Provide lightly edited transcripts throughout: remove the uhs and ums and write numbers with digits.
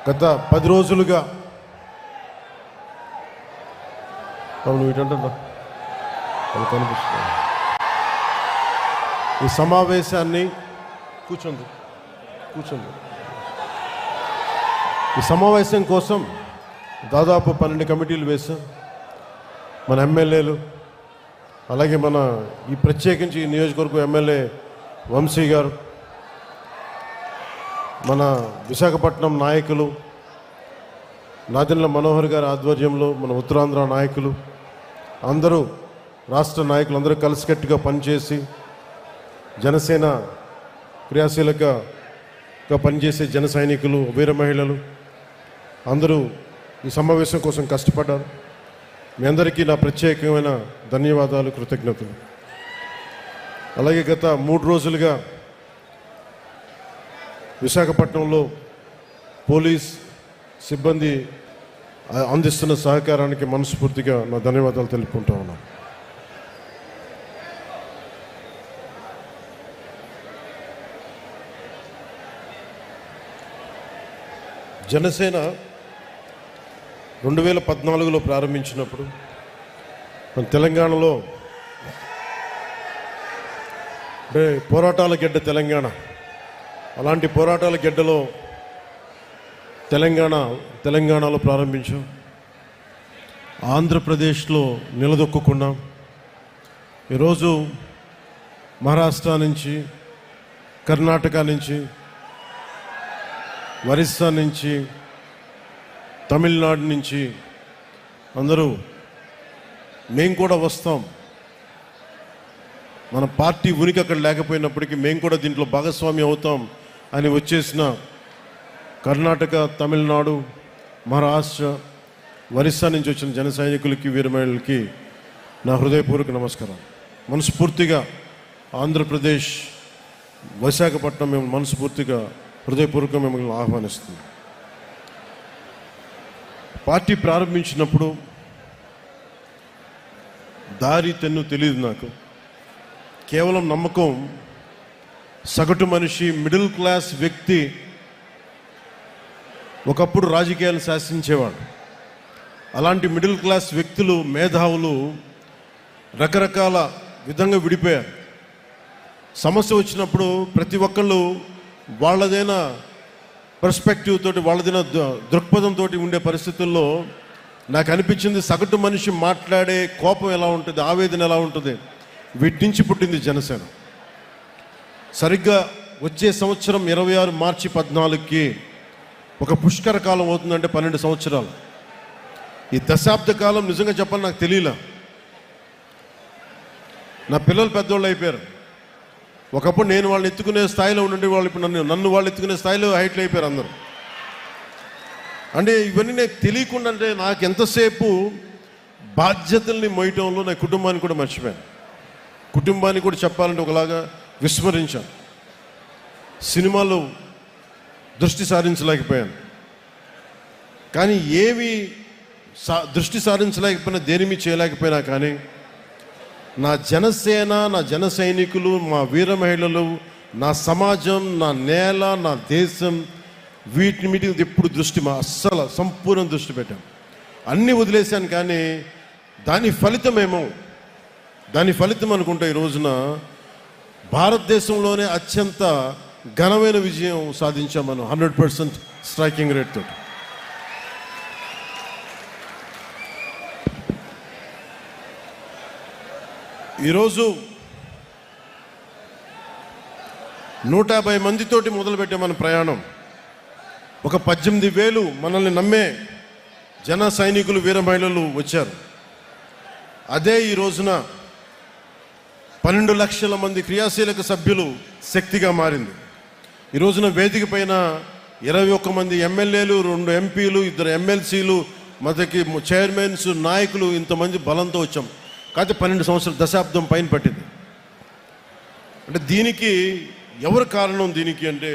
గత 10 రోజులుగా కనిపిస్తుంది ఈ సమావేశాన్ని కూర్చోండి ఈ సమావేశం కోసం దాదాపు 12 కమిటీలు వేశాం. మన ఎమ్మెల్యేలు, అలాగే మన ఈ ప్రత్యేకించి ఈ నియోజకవర్గం ఎమ్మెల్యే వంశీ గారు, మన విశాఖపట్నం నాయకులు నాదెండ్ల మనోహర్ గారి ఆధ్వర్యంలో మన ఉత్తరాంధ్ర నాయకులు అందరూ, రాష్ట్ర నాయకులు అందరూ కలిసికట్టుగా పనిచేసి జనసేన క్రియాశీలకగా పనిచేసే జన సైనికులు, వీర మహిళలు అందరూ ఈ సమావేశం కోసం కష్టపడ్డారు. మీ అందరికీ నా ప్రత్యేకమైన ధన్యవాదాలు, కృతజ్ఞతలు. అలాగే గత 3 రోజులుగా విశాఖపట్నంలో పోలీస్ సిబ్బంది అందిస్తున్న సహకారానికి మనస్ఫూర్తిగా నా ధన్యవాదాలు తెలుపుకుంటా ఉన్నాను. జనసేన 2014లో ప్రారంభించినప్పుడు మన తెలంగాణలో అంటే పోరాటాల గడ్డ తెలంగాణ, అలాంటి పోరాటాల గడ్డలో తెలంగాణలో ప్రారంభించాం. ఆంధ్రప్రదేశ్లో నిలదొక్కున్నాం. ఈరోజు మహారాష్ట్ర నుంచి, కర్ణాటక నుంచి, ఒరిస్సా నుంచి, తమిళనాడు నుంచి అందరూ మేము కూడా వస్తాం, మన పార్టీ ఉనికి అక్కడ లేకపోయినప్పటికీ మేము కూడా దీంట్లో భాగస్వామ్యం అవుతాం అని వచ్చేసిన కర్ణాటక, తమిళనాడు, మహారాష్ట్ర, ఒరిస్సా నుంచి వచ్చిన జన సైనికులకి, వీరమహిళలకి నా హృదయపూర్వక నమస్కారం. మనస్ఫూర్తిగా ఆంధ్రప్రదేశ్, విశాఖపట్నం మేము మనస్ఫూర్తిగా హృదయపూర్వకంగా మిమ్మల్ని ఆహ్వానిస్తుంది. పార్టీ ప్రారంభించినప్పుడు దారి తెన్ను తెలియదు నాకు. కేవలం నమ్మకం. సగటు మనిషి, మిడిల్ క్లాస్ వ్యక్తి ఒకప్పుడు రాజకీయాలు శాసించేవాడు. అలాంటి మిడిల్ క్లాస్ వ్యక్తులు, మేధావులు రకరకాల విధంగా విడిపోయారు. సమస్య వచ్చినప్పుడు ప్రతి ఒక్కళ్ళు వాళ్ళదైన పర్స్పెక్టివ్ తోటి, వాళ్ళదైన దృక్పథంతో ఉండే పరిస్థితుల్లో నాకు అనిపించింది సగటు మనిషి మాట్లాడే కోపం ఎలా ఉంటుంది, ఆవేదన ఎలా ఉంటుంది, వీటి నుంచి పుట్టింది జనసేన. సరిగ్గా వచ్చే సంవత్సరం 26 మార్చి 14కి ఒక పుష్కర కాలం అవుతుందంటే 12 సంవత్సరాలు. ఈ దశాబ్ద కాలం నిజంగా చెప్పాలి నాకు తెలియలా. నా పిల్లలు పెద్దోళ్ళు అయిపోయారు. ఒకప్పుడు నేను వాళ్ళని ఎత్తుకునే స్థాయిలో ఉండే వాళ్ళు ఇప్పుడు నన్ను వాళ్ళు ఎత్తుకునే స్థాయిలో హైట్లు అయిపోయారు అందరూ. అంటే ఇవన్నీ నాకు తెలియకుండా, అంటే నాకు ఎంతసేపు బాధ్యతల్ని మోయటంలో నా కుటుంబాన్ని కూడా మర్చిపోయాను. కుటుంబాన్ని కూడా చెప్పాలంటే ఒకలాగా విస్మరించాను. సినిమాలో దృష్టి సారించలేకపోయాను. కానీ ఏమి దృష్టి సారించలేకపోయినా, దేనిమి చేయలేకపోయినా కానీ నా జనసేన, నా జన సైనికులు, మా వీర మహిళలు, నా సమాజం, నా నేల, నా దేశం, వీటిని మీద ఎప్పుడు దృష్టి అస్సలు సంపూర్ణ దృష్టి పెట్టాను. అన్నీ వదిలేశాను. కానీ దాని ఫలితం అనుకుంటే ఈ రోజున భారతదేశంలోనే అత్యంత ఘనమైన విజయం సాధించాం మనం 100% స్ట్రైకింగ్ రేట్ తోటి. ఈరోజు 150 మందితోటి మొదలుపెట్టే మన ప్రయాణం. ఒక 18,000 మనల్ని నమ్మే జన సైనికులు, వీర మహిళలు వచ్చారు. అదే ఈ రోజున 12 లక్షల మంది క్రియాశీలక సభ్యులు శక్తిగా మారింది. ఈ రోజున వేదిక పైన 21 మంది ఎమ్మెల్యేలు, 2 ఎంపీలు, 2 ఎమ్మెల్సీలు, మొదటి చైర్మన్స్, నాయకులు, ఇంతమంది బలంతో వచ్చాం. కాకపోతే 12 సంవత్సరాల దశాబ్దం పైన పట్టింది. అంటే దీనికి ఎవరు కారణం? దీనికి అంటే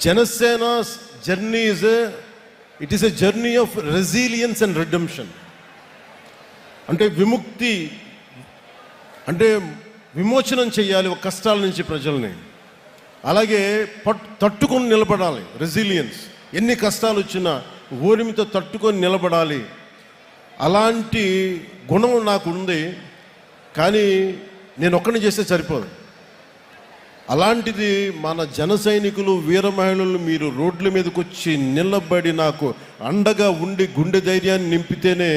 Janasena journey it is a journey of resilience and redemption. అంటే విముక్తి, అంటే విమోచనం చేయాలి ఒక కష్టాల నుంచి ప్రజల్ని. అలాగే తట్టుకొని నిలబడాలి, రెసిలియన్స్. ఎన్ని కష్టాలు వచ్చినా ఓరిమితో తట్టుకొని నిలబడాలి. అలాంటి గుణం నాకు ఉంది. కానీ నేను ఒక్కడిని చేస్తే సరిపోదు. అలాంటిది మన జన సైనికులు, వీర మహిళలు మీరు రోడ్ల మీదకి వచ్చి నిలబడి నాకు అండగా ఉండి గుండె ధైర్యాన్ని నింపితేనే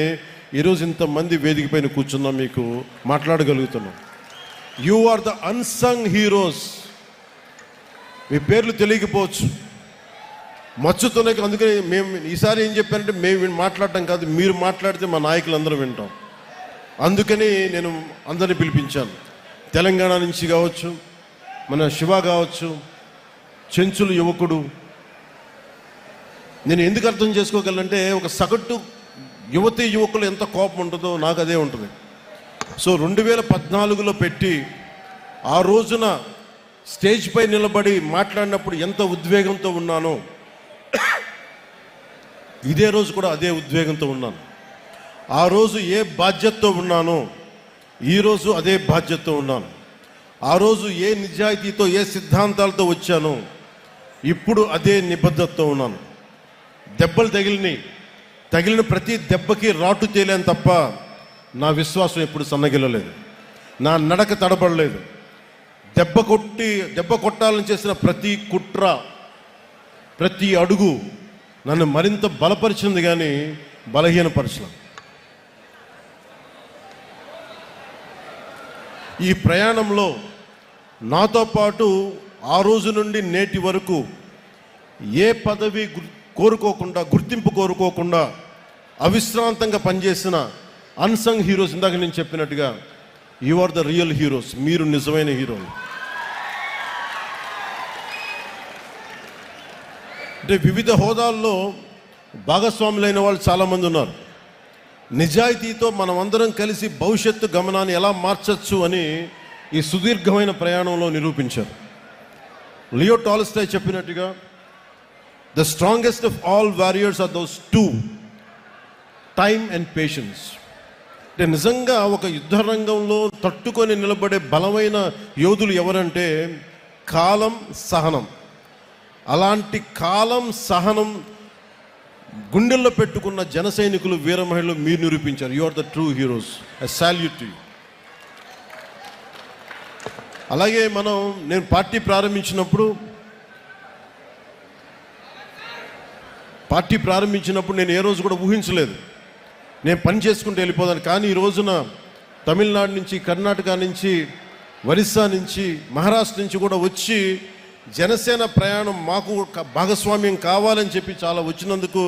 ఈరోజు ఇంతమంది వేదిక పైన కూర్చున్నాం, మీకు మాట్లాడగలుగుతున్నాం. You are the unsung heroes. మీ పేర్లు తెలియకపోవచ్చు, మచ్చుతోనే. అందుకని మేము ఈసారి ఏం చెప్పానంటే, మేము మాట్లాడటం కాదు, మీరు మాట్లాడితే మా నాయకులు అందరూ వింటాం. అందుకని నేను అందరిని పిలిపించాను. తెలంగాణ నుంచి కావచ్చు, మన శివ కావచ్చు, చెంచులు యువకుడు. నేను ఎందుకు అర్థం చేసుకోగలంటే, ఒక సగటు యువతి యువకులు ఎంత కోపం ఉంటుందో నాకు అదే ఉంటుంది. సో 2014లో పెట్టి ఆ రోజున స్టేజ్ పై నిలబడి మాట్లాడినప్పుడు ఎంత ఉద్వేగంతో ఉన్నానో, ఇదే రోజు కూడా అదే ఉద్వేగంతో ఉన్నాను. ఆ రోజు ఏ బాధ్యతతో ఉన్నానో ఈరోజు అదే బాధ్యతతో ఉన్నాను. ఆ రోజు ఏ నిజాయితీతో, ఏ సిద్ధాంతాలతో వచ్చానో ఇప్పుడు అదే నిబద్ధతతో ఉన్నాను. దెబ్బలు తగిలిన ప్రతి దెబ్బకి రాటు తేలేను తప్ప నా విశ్వాసం ఎప్పుడు సన్నగిల్లలేదు, నా నడక తడబడలేదు. దెబ్బ కొట్టాలని చేసిన ప్రతి కుట్ర, ప్రతి అడుగు నన్ను మరింత బలపరిచింది కానీ బలహీనపరచలేదు. ఈ ప్రయాణంలో నాతో పాటు ఆ రోజు నుండి నేటి వరకు ఏ పదవి కోరుకోకుండా, గుర్తింపు కోరుకోకుండా అవిశ్రాంతంగా పనిచేసిన అన్సంగ్ హీరోస్, ఇందాక నేను చెప్పినట్టుగా you are the real heroes. మీరు నిజమైన హీరోలు. అంటే వివిధ హోదాల్లో భాగస్వాములైన వాళ్ళు చాలామంది ఉన్నారు. నిజాయితీతో మనమందరం కలిసి భవిష్యత్తు గమనాన్ని ఎలా మార్చచ్చు అని ఈ సుదీర్ఘమైన ప్రయాణంలో నిరూపించారు. లియో టాల్స్టాయ్ చెప్పినట్టుగా, the strongest of all warriors are those two, time and patience. అంటే నిజంగా ఒక యుద్ధ రంగంలో తట్టుకొని నిలబడే బలమైన యోధులు ఎవరంటే కాలం, సహనం. అలాంటి కాలం, సహనం గుండెల్లో పెట్టుకున్న జన సైనికులు, వీర మహిళలు మీరు నిరూపించారు. You are the true heroes. I salute you. అలాగే నేను పార్టీ ప్రారంభించినప్పుడు నేను ఏ రోజు కూడా ఊహించలేదు నేను పని చేసుకుంటూ వెళ్ళిపోదాను. కానీ ఈ రోజున తమిళనాడు నుంచి, కర్ణాటక నుంచి, ఒరిస్సా నుంచి, మహారాష్ట్ర నుంచి కూడా వచ్చి జనసేన ప్రయాణం మాకు భాగస్వామ్యం కావాలని చెప్పి చాలా వచ్చినందుకు,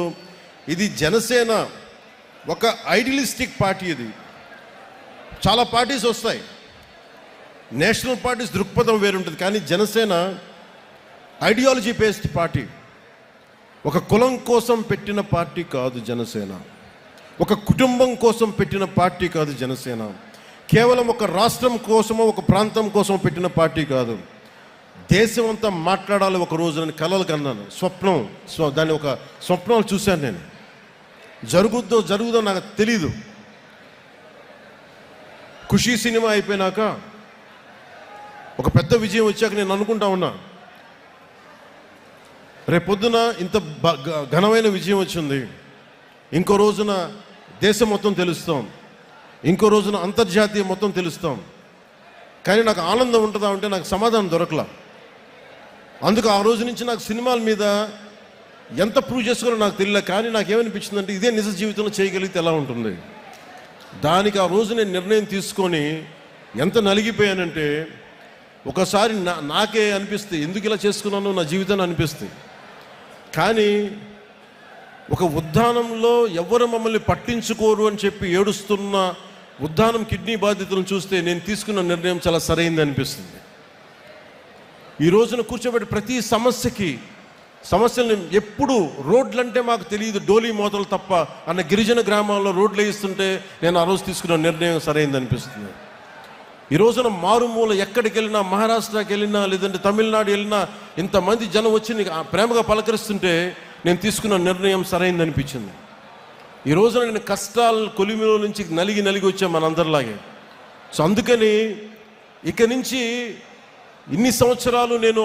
ఇది జనసేన ఒక ఐడియలిస్టిక్ పార్టీ. ఇది చాలా పార్టీస్ వస్తాయి, నేషనల్ పార్టీస్ దృక్పథం వేరుంటుంది. కానీ జనసేన ఐడియాలజీ బేస్డ్ పార్టీ. ఒక కులం కోసం పెట్టిన పార్టీ కాదు జనసేన. ఒక కుటుంబం కోసం పెట్టిన పార్టీ కాదు జనసేన. కేవలం ఒక రాష్ట్రం కోసమో, ఒక ప్రాంతం కోసం పెట్టిన పార్టీ కాదు. దేశం అంతా మాట్లాడాలి ఒక రోజు అని కలలు కన్నాను. దాన్ని ఒక స్వప్నాలు చూశాను నేను. జరుగుదో నాకు తెలీదు. ఖుషీ సినిమా అయిపోయినాక, ఒక పెద్ద విజయం వచ్చాక నేను అనుకుంటా ఉన్నా, రేపొద్దున ఇంత ఘనమైన విజయం వచ్చింది, ఇంకో రోజున దేశం మొత్తం తెలుస్తాం, ఇంకో రోజున అంతర్జాతీయ మొత్తం తెలుస్తాం. కానీ నాకు ఆనందం ఉంటుందా అంటే నాకు సమాధానం దొరకలా. అందుకు ఆ రోజు నుంచి నాకు సినిమాల మీద ఎంత ప్రూవ్ చేసుకోవాలో నాకు తెలియలే. కానీ నాకేమనిపించిందంటే, ఇదే నిజ జీవితంలో చేయగలిగితే ఎలా ఉంటుంది. దానికి ఆ రోజు నేను నిర్ణయం తీసుకొని ఎంత నలిగిపోయానంటే, ఒకసారి నాకే అనిపిస్తుంది ఎందుకు ఇలా చేసుకున్నాను నా జీవితాన్ని అనిపిస్తుంది. కానీ ఒక ఉద్దానంలో ఎవరు మమ్మల్ని పట్టించుకోరు అని చెప్పి ఏడుస్తున్న ఉద్దానం కిడ్నీ బాధితులను చూస్తే నేను తీసుకున్న నిర్ణయం చాలా సరైంది అనిపిస్తుంది. ఈ రోజున కూర్చోబెట్టి ప్రతి సమస్యలను ఎప్పుడు రోడ్లంటే మాకు తెలియదు, డోలీ మోతలు తప్ప అన్న గిరిజన గ్రామాల్లో రోడ్లు వేయిస్తుంటే నేను ఆ రోజు తీసుకున్న నిర్ణయం సరైంది అనిపిస్తుంది. ఈ రోజున మారుమూల ఎక్కడికి వెళ్ళినా, మహారాష్ట్రకి వెళ్ళినా, లేదంటే తమిళనాడు వెళ్ళినా, ఇంతమంది జనం వచ్చి ప్రేమగా పలకరిస్తుంటే నేను తీసుకున్న నిర్ణయం సరైంది అనిపించింది. ఈ రోజున నేను కష్టాలు కొలిమిలో నుంచి నలిగి వచ్చాను మనందరిలాగే. సో అందుకని ఇక నుంచి ఇన్ని సంవత్సరాలు నేను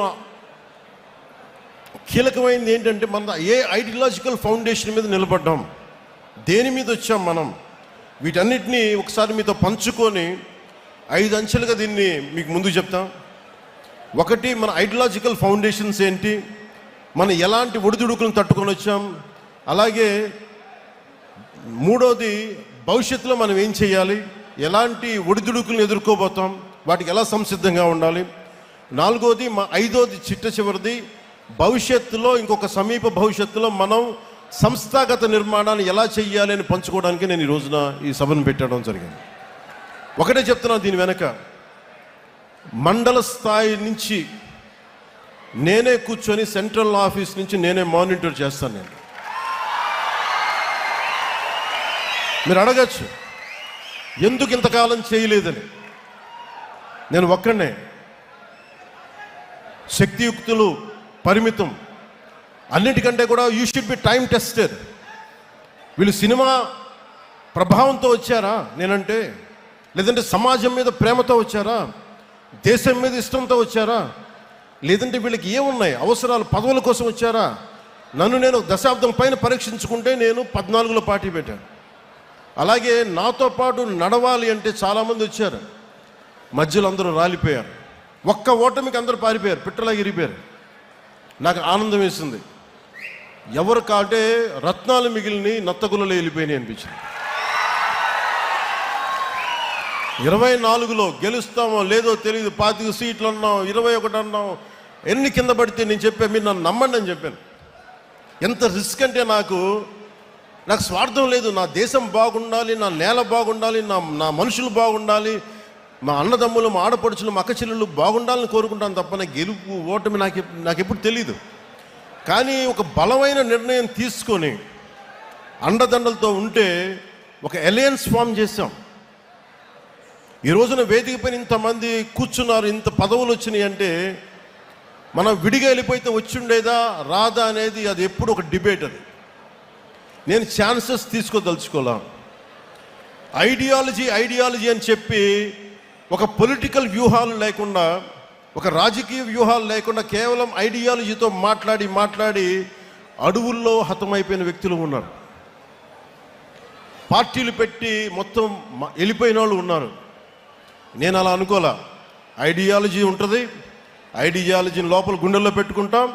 కీలకమైనది ఏంటంటే మన ఏ ఐడియాలజికల్ ఫౌండేషన్ మీద నిలబడ్డాం, దేని మీద వచ్చాం మనం, వీటన్నిటినీ ఒకసారి మీతో పంచుకొని 5 అంచెలుగా దీన్ని మీకు ముందుకు చెప్తాం. ఒకటి, మన ఐడియాలజికల్ ఫౌండేషన్స్ ఏంటి, మనం ఎలాంటి ఒడిదుడుకులను తట్టుకొని వచ్చాం, అలాగే మూడోది భవిష్యత్తులో మనం ఏం చేయాలి, ఎలాంటి ఒడిదుడుకులను ఎదుర్కోబోతాం, వాటికి ఎలా సంసిద్ధంగా ఉండాలి, నాలుగోది ఐదోది చిట్ట చివరిది భవిష్యత్తులో ఇంకొక సమీప భవిష్యత్తులో మనం సంస్థాగత నిర్మాణాన్ని ఎలా చెయ్యాలి అని పంచుకోవడానికి నేను ఈ రోజున ఈ సభను పెట్టడం జరిగింది. ఒకటే చెప్తున్నాను, దీని వెనక మండల స్థాయి నుంచి నేనే కూర్చొని సెంట్రల్ ఆఫీస్ నుంచి నేనే మానిటర్ చేస్తాను. నేను మీరు అడగచ్చు ఎందుకు ఇంతకాలం చేయలేదని. నేను ఒక్కడనే, శక్తియుక్తులు పరిమితం, అన్నిటికంటే కూడా you should be time tested. వీళ్ళు సినిమా ప్రభావంతో వచ్చారా నేనంటే, లేదంటే సమాజం మీద ప్రేమతో వచ్చారా, దేశం మీద ఇష్టంతో వచ్చారా, లేదంటే వీళ్ళకి ఏమున్నాయి అవసరాలు, పదవుల కోసం వచ్చారా? నేను దశాబ్దం పైన పరీక్షించుకుంటే నేను 14లో పార్టీ పెట్టాను. అలాగే నాతో పాటు నడవాలి అంటే చాలామంది వచ్చారు, మధ్యలో అందరూ రాలిపోయారు, ఒక్క ఓటమికి అందరూ పారిపోయారు, పిట్టలాగా ఇరిపోయారు. నాకు ఆనందం వేసింది, ఎవరు కాటే రత్నాలు మిగిలిని నత్తగులలో వెళ్ళిపోయినాయి అనిపించింది. 24లో గెలుస్తామో లేదో తెలియదు, 25 సీట్లు అన్నాం, 21 అన్నాం, ఎన్ని కింద పడితే నేను చెప్పాను, మీరు నన్ను నమ్మండి అని చెప్పాను. ఎంత రిస్క్ అంటే నాకు స్వార్థం లేదు, నా దేశం బాగుండాలి, నా నేల బాగుండాలి, నా మనుషులు బాగుండాలి, మా అన్నదమ్ములు, మా ఆడపడుచులు, మా అక్క చెల్లెళ్ళు బాగుండాలని కోరుకుంటాను తప్ప నా గెలుపు ఓటమి నాకు ఎప్పుడు తెలీదు. కానీ ఒక బలమైన నిర్ణయం తీసుకొని అండదండలతో ఉంటే ఒక అలయన్స్ ఫామ్ చేశాం. ఈ రోజున వేదిక పైన ఇంతమంది కూర్చున్నారు, ఇంత పదవులు వచ్చినాయి అంటే మనం విడిగా వెళ్ళిపోతే వచ్చిండేదా రాదా అనేది అది ఎప్పుడు ఒక డిబేట్. అది నేను ఛాన్సెస్ తీసుకోదలుచుకోలే. ఐడియాలజీ అని చెప్పి ఒక పొలిటికల్ వ్యూహాలు లేకుండా, ఒక రాజకీయ వ్యూహాలు లేకుండా కేవలం ఐడియాలజీతో మాట్లాడి అడవుల్లో హతమైపోయిన వ్యక్తులు ఉన్నారు. పార్టీలు పెట్టి మొత్తం వెళ్ళిపోయిన వాళ్ళు ఉన్నారు. నేను అలా అనుకోలే. ఐడియాలజీ ఉంటుంది, ఐడియాలజీని లోపల గుండెల్లో పెట్టుకుంటాం,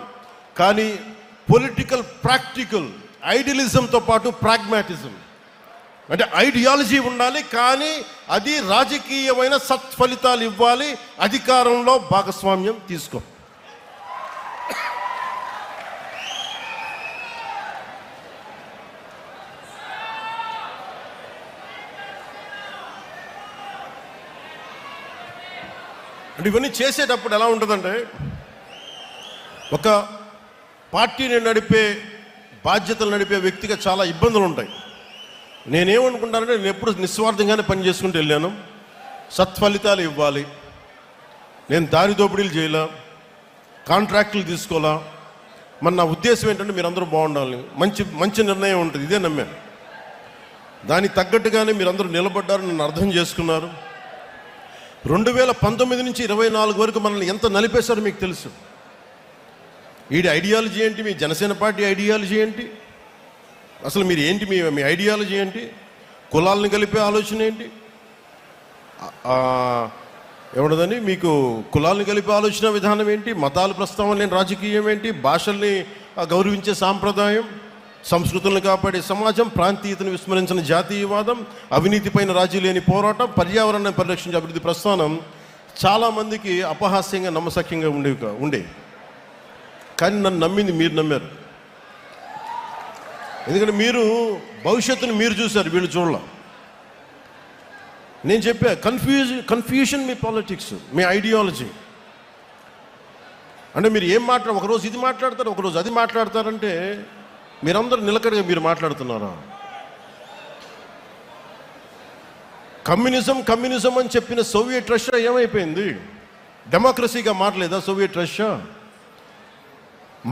కానీ పొలిటికల్ ప్రాక్టికల్ ఐడియలిజంతో పాటు ప్రాగ్మాటిజం అంటే ఐడియాలజీ ఉండాలి, కానీ అది రాజకీయమైన సత్ఫలితాలు ఇవ్వాలి, అధికారంలో భాగస్వామ్యం తీసుకో. అంటే ఇవన్నీ చేసేటప్పుడు ఎలా ఉంటుందంటే, ఒక పార్టీని నడిపే బాధ్యతలు నడిపే వ్యక్తిగా చాలా ఇబ్బందులు ఉంటాయి. నేనేమనుకుంటానంటే, నేను ఎప్పుడు నిస్వార్థంగానే పనిచేసుకుంటూ వెళ్ళాను, సత్ఫలితాలు ఇవ్వాలి, నేను దారి దోపిడీలు చేయాల, కాంట్రాక్టులు తీసుకోవాలా. మరి నా ఉద్దేశం ఏంటంటే మీరందరూ బాగుండాలి, మంచి నిర్ణయం ఉంటుంది, ఇదే నమ్మాను. దానికి తగ్గట్టుగానే మీరందరూ నిలబడ్డారు, నన్ను అర్థం చేసుకున్నారు. 2019 నుంచి 24 వరకు మనల్ని ఎంత నలిపేశారో మీకు తెలుసు. వీడి ఐడియాలజీ ఏంటి, మీ జనసేన పార్టీ ఐడియాలజీ ఏంటి, అసలు మీరు ఏంటి, మీ ఐడియాలజీ ఏంటి, కులాలను కలిపే ఆలోచన ఏంటి, ఏమన్నదని మీకు కులాలను కలిపే ఆలోచన విధానం ఏంటి, మతాల ప్రస్తావన లేని రాజకీయం ఏంటి, భాషల్ని గౌరవించే సాంప్రదాయం, సంస్కృతులను కాపాడే సమాజం, ప్రాంతీయతను విస్మరించిన జాతీయవాదం, అవినీతిపైన రాజీ లేని పోరాటం, పర్యావరణాన్ని పరిరక్షించే అభివృద్ధి ప్రస్థానం చాలామందికి అపహాస్యంగా నమ్మశక్యంగా ఉండే. కానీ నన్ను నమ్మింది మీరు నమ్మారు. ఎందుకంటే మీరు భవిష్యత్తును మీరు చూశారు, వీళ్ళు చూడాల. నేను చెప్పా, కన్ఫ్యూజన్ మీ పాలిటిక్స్, మీ ఐడియాలజీ. అంటే మీరు ఏం ఒకరోజు ఇది మాట్లాడతారు, ఒకరోజు అది మాట్లాడతారంటే మీరందరూ నిలకడగా మీరు మాట్లాడుతున్నారా? కమ్యూనిజం అని చెప్పిన సోవియట్ రష్యా ఏమైపోయింది? డెమోక్రసీగా మారలేదా సోవియట్ రష్యా?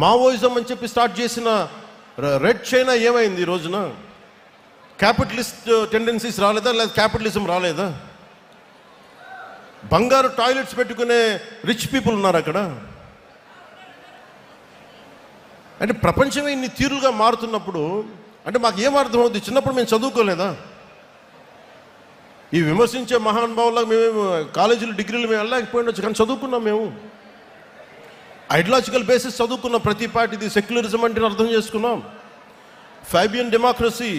మావోయిజం అని చెప్పి స్టార్ట్ చేసిన రెడ్ చైనా ఏమైంది ఈ రోజున? క్యాపిటలిస్ట్ టెండెన్సీస్ రాలేదా, లేదా క్యాపిటలిజం రాలేదా? బంగారు టాయిలెట్స్ పెట్టుకునే రిచ్ పీపుల్ ఉన్నారు అక్కడ. అంటే ప్రపంచమే ఇన్ని తీరులుగా మారుతున్నప్పుడు అంటే మాకు ఏం అర్థమవుతుంది? చిన్నప్పుడు మేము చదువుకోలేదా? ఈ విమర్శించే మహానుభావులకు మేము కాలేజీలు డిగ్రీలు మేము వెళ్ళలేకపోయినచ్చు, కానీ చదువుకున్నాం. మేము ఐడియాలజికల్ బేసిస్ చదువుకున్నాం. ప్రతి పార్టీది సెక్యులరిజం అంటే అర్థం చేసుకున్నాం. ఫైబియన్ డెమోక్రసీ,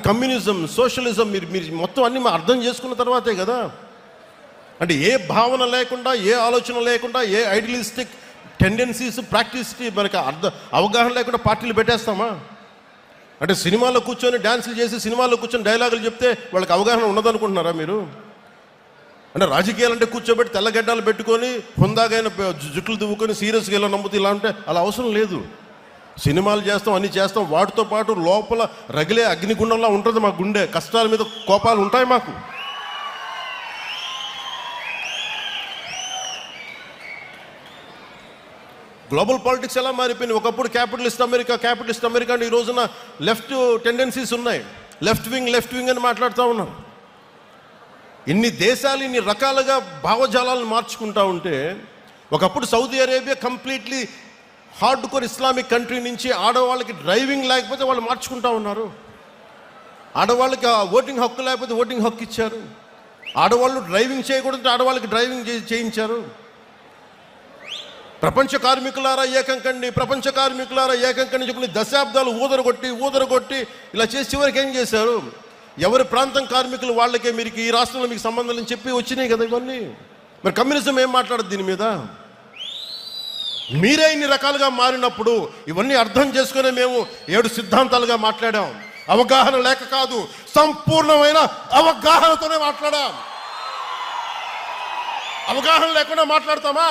కమ్యూనిజం, సోషలిజం మీరు మొత్తం అన్నీ అర్థం చేసుకున్న తర్వాతే కదా. అంటే ఏ భావన లేకుండా, ఏ ఆలోచన లేకుండా, ఏ ఐడియలిస్టిక్ టెండెన్సీస్ ప్రాక్టీస్కి మనకి అవగాహన లేకుండా పార్టీలు పెట్టేస్తామా? అంటే సినిమాలో కూర్చొని డ్యాన్సులు చేసి సినిమాలో కూర్చొని డైలాగులు చెప్తే వాళ్ళకి అవగాహన ఉన్నదనుకుంటున్నారా మీరు? అంటే రాజకీయాలు అంటే కూర్చోబెట్టి తెల్లగడ్డలు పెట్టుకొని హుందాగైన జుట్లు దువ్వుకొని సీరియస్గా ఇలా నమ్ముతూ ఇలా అంటే అలా అవసరం లేదు. సినిమాలు చేస్తాం, అన్నీ చేస్తాం, వాటితో పాటు లోపల రగిలే అగ్నిగుండంలా ఉంటుంది మా గుండె. కష్టాల మీద కోపాలు ఉంటాయి మాకు. గ్లోబల్ పాలిటిక్స్ ఎలా మారిపోయింది? ఒకప్పుడు క్యాపిటలిస్ట్ అమెరికా అంటే ఈ రోజున లెఫ్ట్ టెండెన్సీస్ ఉన్నాయి. లెఫ్ట్ వింగ్ అని మాట్లాడుతూ ఉన్నారు. ఇన్ని దేశాలు ఇన్ని రకాలుగా భావజాలాలను మార్చుకుంటా ఉంటే, ఒకప్పుడు Saudi Arabia completely hard core Islamic country నుంచి ఆడవాళ్ళకి డ్రైవింగ్ లేకపోతే వాళ్ళు మార్చుకుంటా ఉన్నారు. ఆడవాళ్ళకి ఓటింగ్ హక్కు లేకపోతే ఓటింగ్ హక్కు ఇచ్చారు. ఆడవాళ్ళు డ్రైవింగ్ చేయకూడదు, ఆడవాళ్ళకి డ్రైవింగ్ చేయించారు. ప్రపంచ కార్మికులారా ఏకంకండి చెప్పి దశాబ్దాలు ఊదరగొట్టి ఇలా చేసి చివరికి ఏం చేశారు? ఎవరి ప్రాంతం కార్మికులు వాళ్ళకే మీరు ఈ రాష్ట్రంలో మీకు సంబంధం అని చెప్పి వచ్చినాయి కదా ఇవన్నీ. మరి కమ్యూనిజం ఏం మాట్లాడదు దీని మీద? మీరే ఇన్ని రకాలుగా మారినప్పుడు ఇవన్నీ అర్థం చేసుకునే మేము 7 సిద్ధాంతాలుగా మాట్లాడాం. అవగాహన లేక కాదు, సంపూర్ణమైన అవగాహనతోనే మాట్లాడాం. అవగాహన లేకుండా మాట్లాడతామా?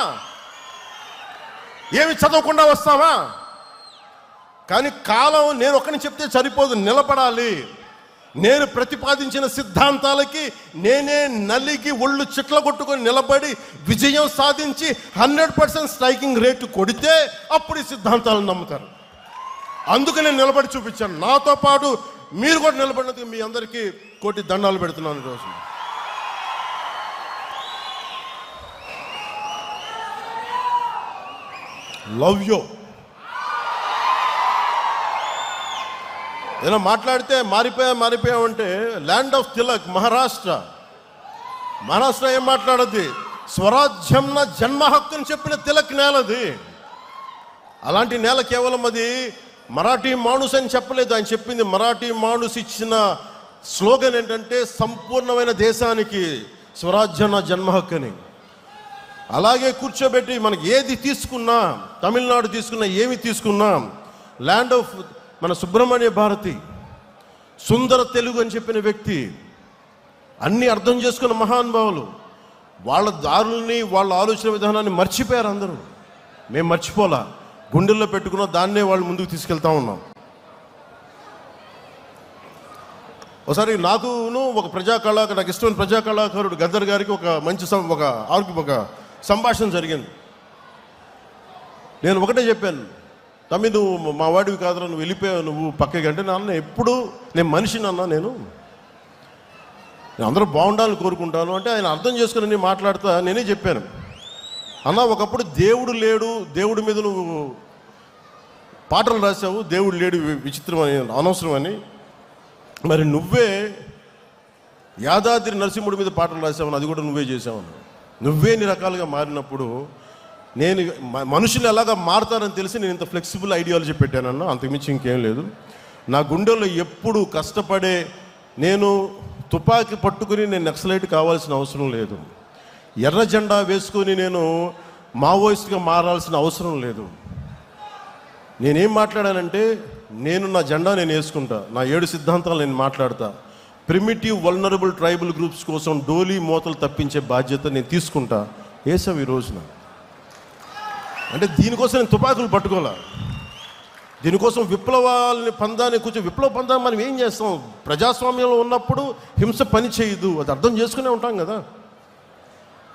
ఏమి చదవకుండా వస్తామా? కానీ కాలం నేను ఒకరిని చెప్తే సరిపోదు, నిలబడాలి. నేను ప్రతిపాదించిన సిద్ధాంతాలకి నేనే నలిగి ఒళ్ళు చిట్ల కొట్టుకొని నిలబడి విజయం సాధించి 100% స్ట్రైకింగ్ రేటు కొడితే అప్పుడు ఈ సిద్ధాంతాలను నమ్ముతారు. అందుకు నేను నిలబడి చూపించాను. నాతో పాటు మీరు కూడా నిలబడినందుకు మీ అందరికీ కోటి దండాలు పెడుతున్నాను ఈరోజు. Love you. ఏదైనా మాట్లాడితే మారిపోయామంటే ల్యాండ్ ఆఫ్ తిలక్ మహారాష్ట్ర ఏం మాట్లాడద్ది? స్వరాజ్యం నా జన్మ హక్కు అని చెప్పిన తిలక్ నేలది. అలాంటి నేల కేవలం అది మరాఠీ మాణుస్ అని చెప్పలేదు. ఆయన చెప్పింది మరాఠీ మాణుస్ ఇచ్చిన స్లోగన్ ఏంటంటే సంపూర్ణమైన దేశానికి స్వరాజ్యం నా జన్మ హక్కు అని. అలాగే కూర్చోబెట్టి మనకి ఏది తీసుకున్నా, తమిళనాడు తీసుకున్నా, ఏమి తీసుకున్నా, ల్యాండ్ ఆఫ్ మన సుబ్రహ్మణ్య భారతి, సుందర తెలుగు అని చెప్పిన వ్యక్తి, అన్నీ అర్థం చేసుకున్న మహానుభావులు, వాళ్ళ దారుల్ని వాళ్ళ ఆలోచన విధానాన్ని మర్చిపోయారు అందరూ. మేము మర్చిపోలా, గుండెల్లో పెట్టుకున్న దాన్నే వాళ్ళు ముందుకు తీసుకెళ్తా ఉన్నాం. ఒకసారి నాకును ఒక నాకు ఇష్టమైన ప్రజా కళాకారుడు గద్దర్ గారికి ఒక మంచి ఒక సంభాషణ జరిగింది. నేను ఒకటే చెప్పాను, తమ్మి నువ్వు మా వాడివి కాదురా, నువ్వు వెళ్ళిపోయావు, నువ్వు పక్కకి అంటే నాన్న ఎప్పుడు నేను మనిషిని అన్నా, నేను అందరూ బాగుండాలని కోరుకుంటాను అంటే ఆయన అర్థం చేసుకుని నేను మాట్లాడుతా నేనే చెప్పాను, అన్న ఒకప్పుడు దేవుడు లేడు, దేవుడి మీద నువ్వు పాటలు రాసావు, దేవుడు లేడు విచిత్రం అని అనవసరం అని, మరి నువ్వే యాదాద్రి నరసింహుడి మీద పాటలు రాసావని అది కూడా నువ్వే చేసావు. నువ్వే ఇన్ని రకాలుగా మారినప్పుడు నేను మనుషులు ఎలాగా మారుతారని తెలిసి నేను ఇంత ఫ్లెక్సిబుల్ ఐడియాలజీ పెట్టానన్నా, అంతకుమించి ఇంకేం లేదు. నా గుండెల్లో ఎప్పుడు కష్టపడే, నేను తుపాకీ పట్టుకుని నేను నక్సలైట్ కావాల్సిన అవసరం లేదు, ఎర్ర జెండా వేసుకొని నేను మావోయిస్ట్గా మారాల్సిన అవసరం లేదు. నేనేం మాట్లాడానంటే, నేను నా జెండా నేను వేసుకుంటా, నా 7 సిద్ధాంతాలు నేను మాట్లాడతా, ప్రిమిటివ్ వల్నరబుల్ ట్రైబల్ గ్రూప్స్ కోసం డోలీ మోతలు తప్పించే బాధ్యత నేను తీసుకుంటా. వేసాం ఈ రోజున. అంటే దీనికోసం నేను తుపాకులు పట్టుకోలే, దీనికోసం విప్లవాలని పందాన్ని విప్లవ పందాన్ని మనం ఏం చేస్తాం? ప్రజాస్వామ్యంలో ఉన్నప్పుడు హింస పని చేయదు, అది అర్థం చేసుకునే ఉంటాం కదా.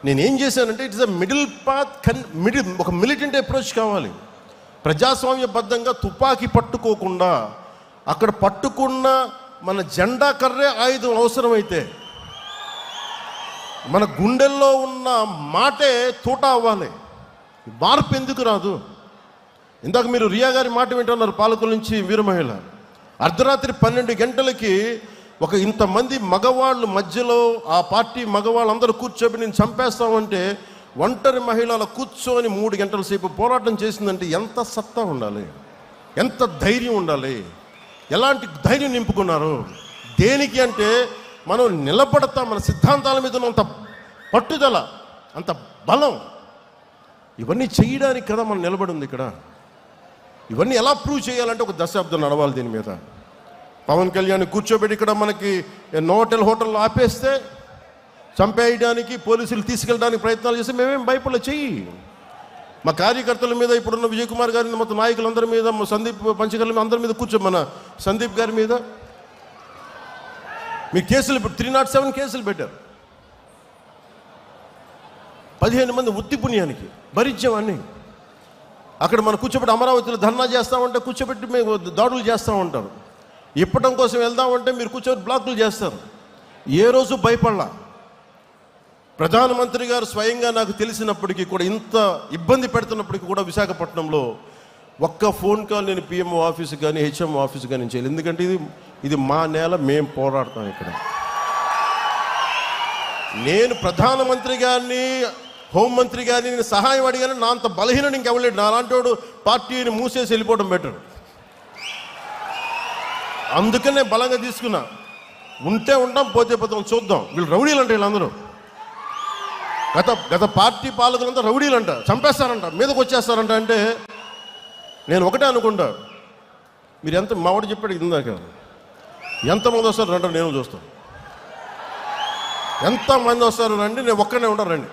నేనేం చేశానంటే ఇట్స్ అ మిడిల్ పాత్, ఒక మిలిటెంట్ అప్రోచ్ కావాలి. ప్రజాస్వామ్యబద్ధంగా తుపాకీ పట్టుకోకుండా అక్కడ పట్టుకున్న మన జెండా కర్రే ఆయుధం అవసరమైతే, మన గుండెల్లో ఉన్న మాటే తూట అవ్వాలి. మార్పు ఎందుకు రాదు? ఇందాక మీరు రియా గారి మాట వింటున్నారు, పాలకుల నుంచి వీర మహిళ. అర్ధరాత్రి 12 గంటలకి ఒక ఇంతమంది మగవాళ్ళు మధ్యలో ఆ పార్టీ మగవాళ్ళందరూ కూర్చోబెట్టి నేను చంపేస్తామంటే ఒంటరి మహిళల కూర్చొని 3 గంటల సేపు పోరాటం చేసిందంటే ఎంత సత్తా ఉండాలి, ఎంత ధైర్యం ఉండాలి, ఎలాంటి ధైర్యం నింపుకున్నారు. దేనికి అంటే మనం నిలబడతాం, మన సిద్ధాంతాల మీద అంత పట్టుదల, అంత బలం, ఇవన్నీ చేయడానికి కదా మనం నిలబడి ఉంది ఇక్కడ. ఇవన్నీ ఎలా ప్రూవ్ చేయాలంటే ఒక దశాబ్దం నడవాలి దీని మీద. పవన్ కళ్యాణ్ కూర్చోబెట్టి ఇక్కడ మనకి హోటల్ ఆపేస్తే చంపేయడానికి పోలీసులు తీసుకెళ్ళడానికి ప్రయత్నాలు చేస్తే మేమేం భయపడలే. చెయ్యి. మా కార్యకర్తల మీద, ఇప్పుడున్న విజయ్ కుమార్ గారి మొత్తం నాయకులందరి మీద, సందీప్ పంచకర్ల అందరి మీద మన సందీప్ గారి మీద మీ కేసులు 307 కేసులు పెట్టారు. 15 మంది ఉత్తి పుణ్యానికి భరించామని. అక్కడ మనం కూర్చోబెట్టి అమరావతిలో ధర్నా చేస్తామంటే కూర్చోబెట్టి మేము దాడులు చేస్తూ ఉంటారు. ఇప్పటం కోసం వెళ్దామంటే మీరు కూర్చోబెట్టి బ్లాకులు చేస్తారు. ఏ రోజు భయపడలా. ప్రధానమంత్రి గారు స్వయంగా నాకు తెలిసినప్పటికీ కూడా, ఇంత ఇబ్బంది పెడుతున్నప్పటికీ కూడా విశాఖపట్నంలో ఒక్క ఫోన్ కాల్ నేను పిఎంఓ ఆఫీసు కానీ హెచ్ఎంఓ ఆఫీసు కానీ చేయాలి. ఎందుకంటే ఇది మా నేల, మేము పోరాడతాం ఇక్కడ. నేను ప్రధానమంత్రి గారిని, హోంమంత్రి గారిని నేను సహాయం అడిగాను. నా అంత బలహీన ఇంకెవలేడు. నా అలాంటి వాడు పార్టీని మూసేసి వెళ్ళిపోవడం బెటర్. అందుకనే బలంగా తీసుకున్నా. ఉంటే ఉంటాం, పోతే పోతాం, చూద్దాం. వీళ్ళు రౌడీలు అంటే వీళ్ళందరూ గత పార్టీ పాలకులంతా రౌడీలు అంట, చంపేస్తారంట, మీదకి వచ్చేస్తారంట. అంటే నేను ఒకటే అనుకుంటా, మీరు ఎంత మావాడు చెప్పాడు ఇందాక, ఎంతమంది వస్తారు రండి, నేను చూస్తాను. ఎంతమంది వస్తారు రండి, నేను ఒక్కనే ఉంటాను రండి.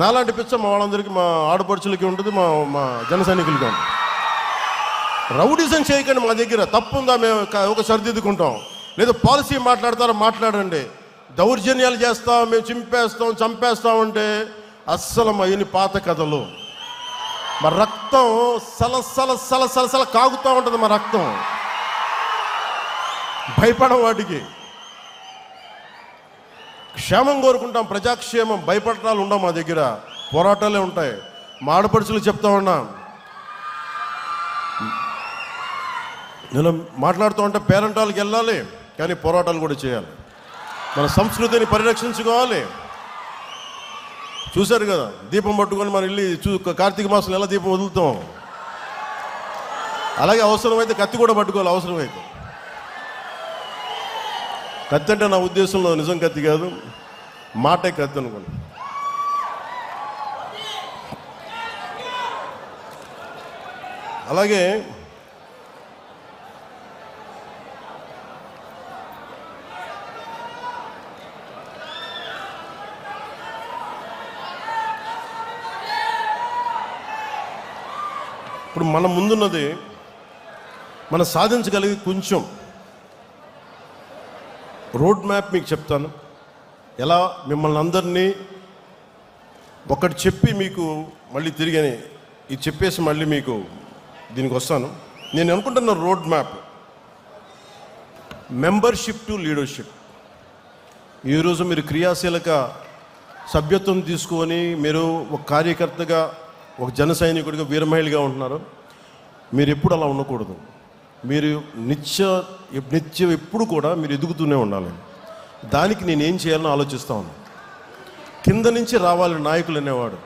నాలాంటి పిచ్చ మా వాళ్ళందరికీ, మా ఆడపడుచులకి ఉంటుంది, మా జన సైనికులకి ఉంటుంది. రౌడీజం చేయకండి. మా దగ్గర తప్పుందా మేము ఒక సరిదిద్దుకుంటాం. లేదా పాలసీ మాట్లాడతారా, మాట్లాడండి. దౌర్జన్యాలు చేస్తాం, మేము చింపేస్తాం, చంపేస్తామంటే అస్సలు మా ఇన్ని పాత కథలు. మా రక్తం సల కాగుతూ ఉంటుంది. మా రక్తం భయపడం. వాటికి క్షేమం కోరుకుంటాం, ప్రజాక్షేమం. భయపడటాలు ఉండవు మా దగ్గర, పోరాటాలే ఉంటాయి. మా ఆడపడుచులు చెప్తా ఉన్నా, నేను మాట్లాడుతూ ఉంటే పేరెంటాలకు వెళ్ళాలి, కానీ పోరాటాలు కూడా చేయాలి. మన సంస్కృతిని పరిరక్షించుకోవాలి. చూశారు కదా, దీపం పట్టుకొని మనం వెళ్ళి కార్తీక మాసంలో ఎలా దీపం వదులుతాం, అలాగే అవసరమైతే కత్తి కూడా పట్టుకోవాలి. అవసరమైతే కత్తి అంటే నా ఉద్దేశంలో నిజం కత్తి కాదు, మాటే కత్తి అనుకోండి. అలాగే ఇప్పుడు మన ముందున్నది, మనం సాధించగలిగేది కొంచెం రోడ్ మ్యాప్ మీకు చెప్తాను. ఎలా మిమ్మల్ని అందరినీ ఒకటి చెప్పి మీకు మళ్ళీ తిరిగి ఇది చెప్పేసి మళ్ళీ మీకు దీనికి వస్తాను. నేను అనుకుంటున్న road map, membership to leadership. ఈరోజు మీరు క్రియాశీలక సభ్యత్వం తీసుకొని మీరు ఒక కార్యకర్తగా, ఒక జన సైనికుడిగా, వీరమహిళగా ఉంటున్నారు. మీరు ఎప్పుడు అలా ఉండకూడదు. మీరు నిత్యం ఎప్పుడు కూడా మీరు ఎదుగుతూనే ఉండాలి. దానికి నేను ఏం చేయాలని ఆలోచిస్తా ఉన్నాను. కింద నుంచి రావాలి నాయకులు అనేవాడు.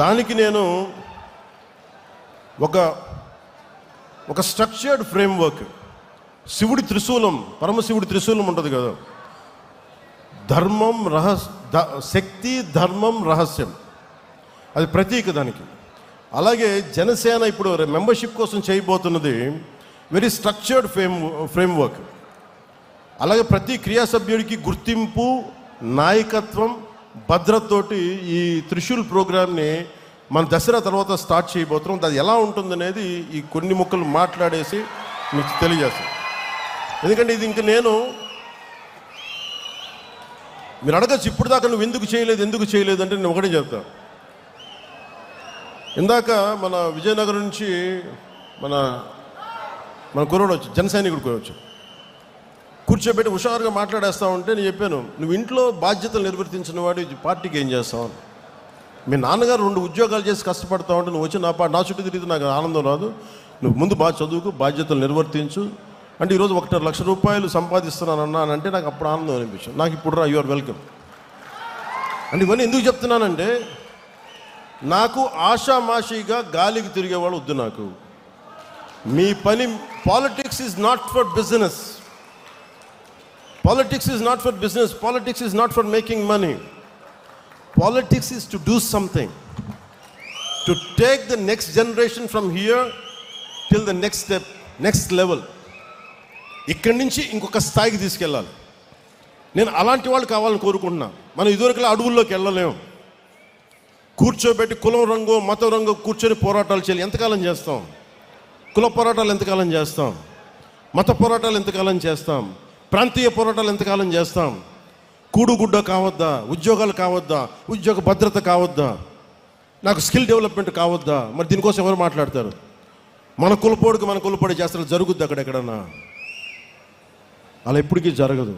దానికి నేను ఒక స్ట్రక్చర్డ్ ఫ్రేమ్వర్క్, శివుడి త్రిశూలం, పరమశివుడి త్రిశూలం ఉంటుంది కదా, ధర్మం శక్తి, ధర్మం, రహస్యం, అది ప్రతీక దానికి. అలాగే జనసేన ఇప్పుడు మెంబర్షిప్ కోసం చేయబోతున్నది వెరీ స్ట్రక్చర్డ్ ఫ్రేమ్వర్క్. అలాగే ప్రతి క్రియా సభ్యుడికి గుర్తింపు, నాయకత్వం, భద్రతతోటి ఈ త్రిశూల్ ప్రోగ్రామ్ని మన దసరా తర్వాత స్టార్ట్ చేయబోతున్నాం. అది ఎలా ఉంటుందనేది ఈ కొన్ని ముక్కలు మాట్లాడేసి మీకు తెలియజేస్తాను. ఎందుకంటే ఇది ఇంక మీరు అడగచ్చు, ఇప్పుడు దాకా నువ్వు ఎందుకు చేయలేదు అంటే నేను ఒకటే చెప్తాను. ఇందాక మన విజయనగరం నుంచి మన కుర్రోడు వచ్చి, జన సైనికుడు వచ్చి కూర్చోబెట్టి హుషారుగా మాట్లాడేస్తా ఉంటే నేను చెప్పాను, నువ్వు ఇంట్లో బాధ్యతలు నిర్వర్తించిన వాడు పార్టీకి ఏం చేస్తావు? మీ నాన్నగారు 2 ఉద్యోగాలు చేసి కష్టపడతా ఉంటే నువ్వు వచ్చి నా చుట్టూ తిరిగితే నాకు ఆనందం రాదు. నువ్వు ముందు బాగా చదువుకు, బాధ్యతలు నిర్వర్తించు. అంటే ఈరోజు 1.5 లక్ష రూపాయలు సంపాదిస్తున్నానన్నా అంటే నాకు అప్పుడు ఆనందం అనిపించింది. నాకు ఇప్పుడు రా, యు ఆర్ వెల్కమ్. అంటే ఇవన్నీ ఎందుకు చెప్తున్నానంటే, నాకు ఆషామాషిగా గాలికి తిరిగేవాళ్ళు వద్దు. నాకు మీ పని, politics is not for business. Politics is not for business. Politics is not for making money. Politics is to do something. To take the next generation from here till the next step, next level. ఇక్కడి నుంచి ఇంకొక స్థాయికి తీసుకెళ్ళాలి. నేను అలాంటి వాళ్ళు కావాలని కోరుకుంటున్నా. మనం ఇదివరకులా అడవుల్లోకి వెళ్ళలేము. కూర్చోబెట్టి కులం రంగు, మతం రంగు కూర్చొని పోరాటాలు చేయాలి. ఎంతకాలం చేస్తాం? కుల పోరాటాలు ఎంతకాలం చేస్తాం? మత పోరాటాలు ఎంతకాలం చేస్తాం? ప్రాంతీయ పోరాటాలు ఎంతకాలం చేస్తాం? కూడుగుడ్డ కావద్దా? ఉద్యోగాలు కావద్దా? ఉద్యోగ భద్రత కావద్దా? నాకు స్కిల్ డెవలప్మెంట్ కావద్దా? మరి దీనికోసం ఎవరు మాట్లాడతారు? మన కులపోడి చేస్తారు. జరుగుద్ది అక్కడెక్కడన్నా? అలా ఎప్పటికీ జరగదు.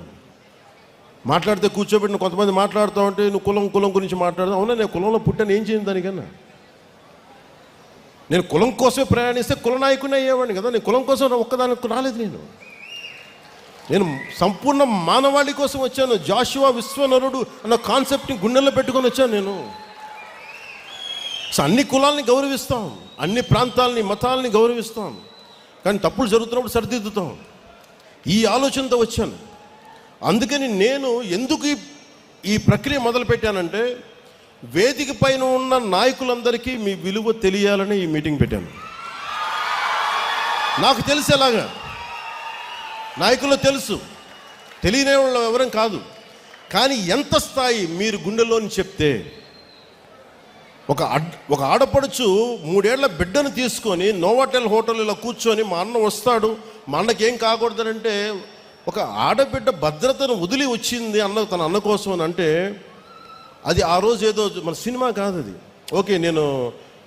మాట్లాడితే కూర్చోబెట్టిన కొంతమంది మాట్లాడుతూ ఉంటే నువ్వు కులం గురించి మాట్లాడదాం. అవునా, నేను కులంలో పుట్టాను, ఏం చేయను దానికన్నా? నేను కులం కోసమే ప్రయాణిస్తే కుల నాయకుని అయ్యేవాడిని కదా. నేను కులం కోసం ఒక్కదానికి రాలేదు. నేను సంపూర్ణ మానవాళి కోసం వచ్చాను. జాషువా విశ్వనరుడు అన్న కాన్సెప్ట్ని గుండెల్లో పెట్టుకొని వచ్చాను నేను. సో అన్ని కులాలని గౌరవిస్తాం, అన్ని ప్రాంతాలని, మతాలని గౌరవిస్తాం. కానీ తప్పులు జరుగుతున్నప్పుడు సరిదిద్దుతాం. ఈ ఆలోచనతో వచ్చాను. అందుకని నేను ఎందుకు ఈ ప్రక్రియ మొదలుపెట్టానంటే, వేదిక పైన ఉన్న నాయకులందరికీ మీ విలువ తెలియాలని ఈ మీటింగ్ పెట్టాను. నాకు తెలిసేలాగా, నాయకులు తెలుసు, తెలియని వాళ్ళు ఎవరం కాదు. కానీ ఎంత స్థాయి మీరు గుండెలోని చెప్తే, ఒక ఆడపడుచు 3 ఏళ్ల బిడ్డను తీసుకొని నోవాటెల్ హోటల్ ఇలా కూర్చొని మా అన్న వస్తాడు, మా అన్నకి ఏం కాకూడదనంటే, ఒక ఆడబిడ్డ భద్రతను వదిలి వచ్చింది తన అన్న కోసం అని అంటే, అది ఆ రోజు ఏదో మన సినిమా కాదు అది. ఓకే,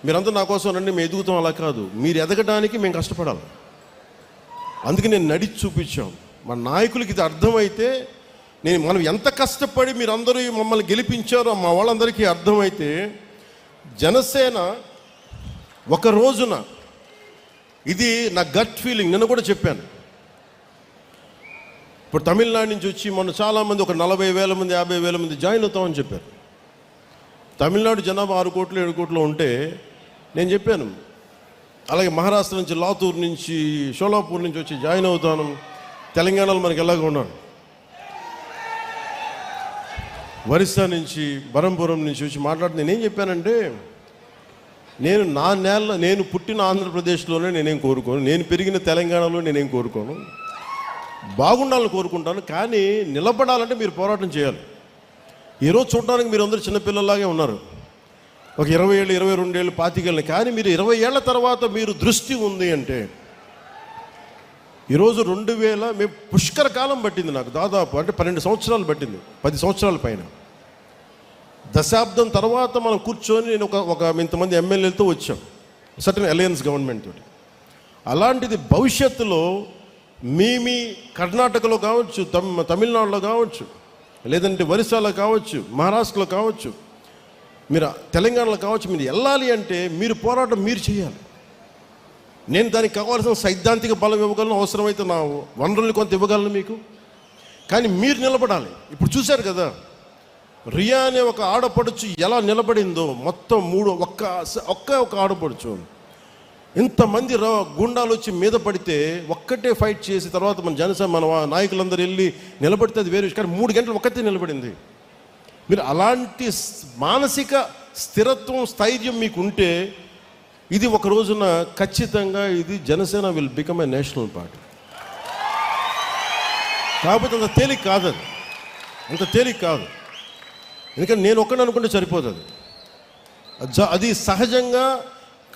మీరంతా నా కోసం రండి, మేము ఎదుగుతాం, అలా కాదు. మీరు ఎదగడానికి మేము కష్టపడాలి. అందుకే నేను నడిచి చూపించాం. మన నాయకులకి ఇది అర్థమైతే, మనం ఎంత కష్టపడి మీరందరూ మమ్మల్ని గెలిపించారో మా వాళ్ళందరికీ అర్థమైతే, జనసేన ఒక రోజున, ఇది నా గట్ ఫీలింగ్, నేను కూడా చెప్పాను. ఇప్పుడు తమిళనాడు నుంచి వచ్చి మొన్న చాలామంది, ఒక 40,000 మంది 50,000 మంది జాయిన్ అవుతామని చెప్పారు. తమిళనాడు జనాభా 6 కోట్లు 7 కోట్లు ఉంటే నేను చెప్పాను, అలాగే మహారాష్ట్ర నుంచి, లాతూర్ నుంచి, షోలాపూర్ నుంచి వచ్చి జాయిన్ అవుతాను. తెలంగాణలో మనకి ఎలాగ ఉన్నాను, ఒరిస్సా నుంచి, బరంపురం నుంచి వచ్చి మాట్లాడుతూ నేనేం చెప్పానంటే, నేను పుట్టిన ఆంధ్రప్రదేశ్లోనే నేనేం కోరుకోను, నేను పెరిగిన తెలంగాణలో నేనేం కోరుకోను, బాగుండాలని కోరుకుంటాను. కానీ నిలబడాలంటే మీరు పోరాటం చేయాలి. ఈరోజు చూడడానికి మీరు అందరూ చిన్నపిల్లలాగే ఉన్నారు. ఒక 20 ఏళ్ళు, 22 ఏళ్ళు, 25 ఏళ్ళు. కానీ మీరు 20 ఏళ్ల తర్వాత మీరు దృష్టి ఉంది అంటే, ఈరోజు 2000 మేము పుష్కర కాలం పట్టింది నాకు, దాదాపు అంటే 12 సంవత్సరాలు పట్టింది, 10 సంవత్సరాల పైన. దశాబ్దం తర్వాత మనం కూర్చొని నేను ఒక ఇంతమంది ఎమ్మెల్యేలతో వచ్చాం, సర్టన్ అలయన్స్ గవర్నమెంట్ తోటి. అలాంటిది భవిష్యత్తులో మీ కర్ణాటకలో కావచ్చు, తమిళనాడులో కావచ్చు, లేదంటే ఒరిస్సాలో కావచ్చు, మహారాష్ట్రలో కావచ్చు, మీరు తెలంగాణలో కావచ్చు, మీరు వెళ్ళాలి అంటే మీరు పోరాటం మీరు చేయాలి. నేను దానికి కావాల్సిన సైద్ధాంతిక బలం ఇవ్వగలను, అవసరమైతే నా వనరుల్ని కొంత ఇవ్వగలను మీకు. కానీ మీరు నిలబడాలి. ఇప్పుడు చూశారు కదా, రియా అనే ఒక ఆడపడుచు ఎలా నిలబడిందో, మొత్తం ఒక్క ఆడపడుచు, ఇంతమంది గుండాలు వచ్చి మీద పడితే ఒక్కటే ఫైట్ చేసి తర్వాత మన నాయకులందరూ వెళ్ళి నిలబడితే అది వేరే. కానీ 3 గంటలు ఒక్కతే నిలబడింది. మీరు అలాంటి మానసిక స్థిరత్వం, స్థైర్యం మీకు ఉంటే, ఇది ఒక రోజున ఖచ్చితంగా ఇది Janasena will become a national party. కాకపోతే అంత తేలిక కాదు, అంత తేలిక కాదు. ఎందుకంటే నేను ఒక్కడిని అనుకుంటే సరిపోతుంది. అది సహజంగా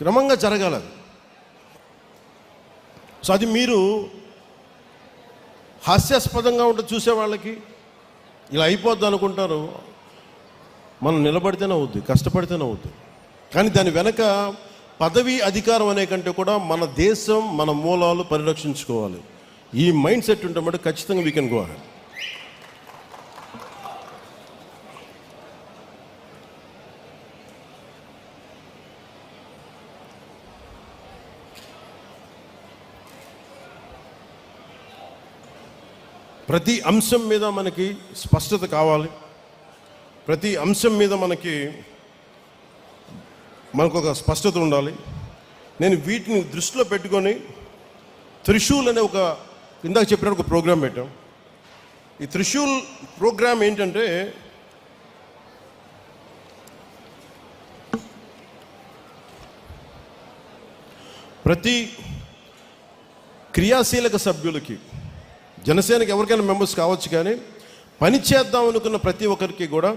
క్రమంగా జరగాలి. సో అది మీరు హాస్యాస్పదంగా ఉంటుంది చూసేవాళ్ళకి, ఇలా అయిపోద్ది అనుకుంటారు. మనం నిలబడితేనే అవుద్ది, కష్టపడితేనే అవుద్ది. కానీ దాని వెనక పదవి, అధికారం అనే కంటే కూడా మన దేశం, మన మూలాలు పరిరక్షించుకోవాలి. ఈ మైండ్ సెట్ ఉంటే మటు ఖచ్చితంగా వీ కెన్ గో అహెడ్. ప్రతి అంశం మీద మనకి స్పష్టత కావాలి. ప్రతి అంశం మీద మనకు ఒక స్పష్టత ఉండాలి. నేను వీటిని దృష్టిలో పెట్టుకొని త్రిశూల్ అనే ఇందాక చెప్పినట్టు ఒక ప్రోగ్రాం పెట్టాం. ఈ త్రిశూల్ ప్రోగ్రాం ఏంటంటే ప్రతి క్రియాశీలక సభ్యులకి, జనసేనకి ఎవరికైనా మెంబర్స్ కావచ్చు, కానీ పని చేద్దాం అనుకున్న ప్రతి ఒక్కరికి కూడా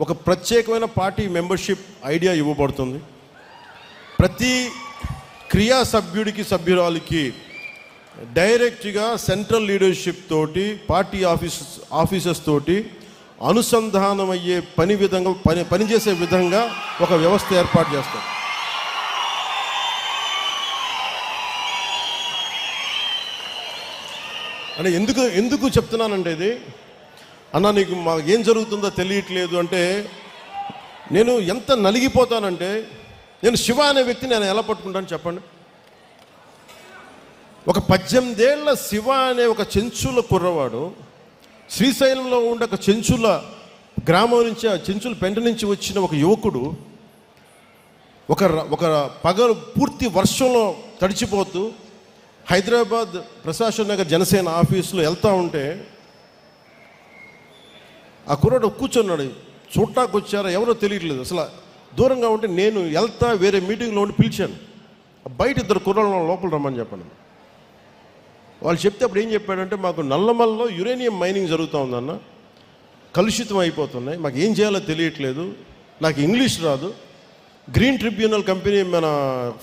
ఒక ప్రత్యేకమైన పార్టీ మెంబర్షిప్ ఐడియా ఇవ్వబడుతుంది. ప్రతి క్రియా సభ్యురాలికి డైరెక్ట్గా సెంట్రల్ లీడర్షిప్ తోటి, పార్టీ ఆఫీసర్స్ తోటి అనుసంధానం అయ్యే పనిచేసే విధంగా ఒక వ్యవస్థ ఏర్పాటు చేస్తారు. అంటే ఎందుకు చెప్తున్నానంటే, ఇది అన్న నీకు ఏం జరుగుతుందో తెలియట్లేదు అంటే, నేను ఎంత నలిగిపోతానంటే, నేను శివ అనే వ్యక్తిని నేను ఎలా పట్టుకుంటాను చెప్పండి. ఒక 18 ఏళ్ల శివ అనే ఒక చెంచుల కుర్రవాడు శ్రీశైలంలో ఉండే ఒక చెంచుల గ్రామం నుంచి, ఆ చెంచుల పెంట నుంచి వచ్చిన ఒక యువకుడు ఒక పగలు పూర్తి వర్షంలో తడిచిపోతూ హైదరాబాద్ ప్రశాసన్ నగర్ జనసేన ఆఫీసులో వెళ్తూ ఉంటే ఆ కుర్రాడు కూర్చున్నాడు. చూడటానికి వచ్చారా ఎవరో తెలియట్లేదు, అసలు దూరంగా ఉంటే నేను వెళ్తా వేరే మీటింగ్లో ఉండి పిలిచాను. బయట 2 కుర్రాళ్ళు లోపల రమ్మని చెప్పాను. వాళ్ళు చెప్తే అప్పుడు ఏం చెప్పాడంటే, మాకు నల్లమల్లో యురేనియం మైనింగ్ జరుగుతూ ఉందన్న, కలుషితం అయిపోతున్నాయి, మాకు ఏం చేయాలో తెలియట్లేదు, నాకు ఇంగ్లీష్ రాదు, గ్రీన్ ట్రిబ్యునల్ కంపెనీ మన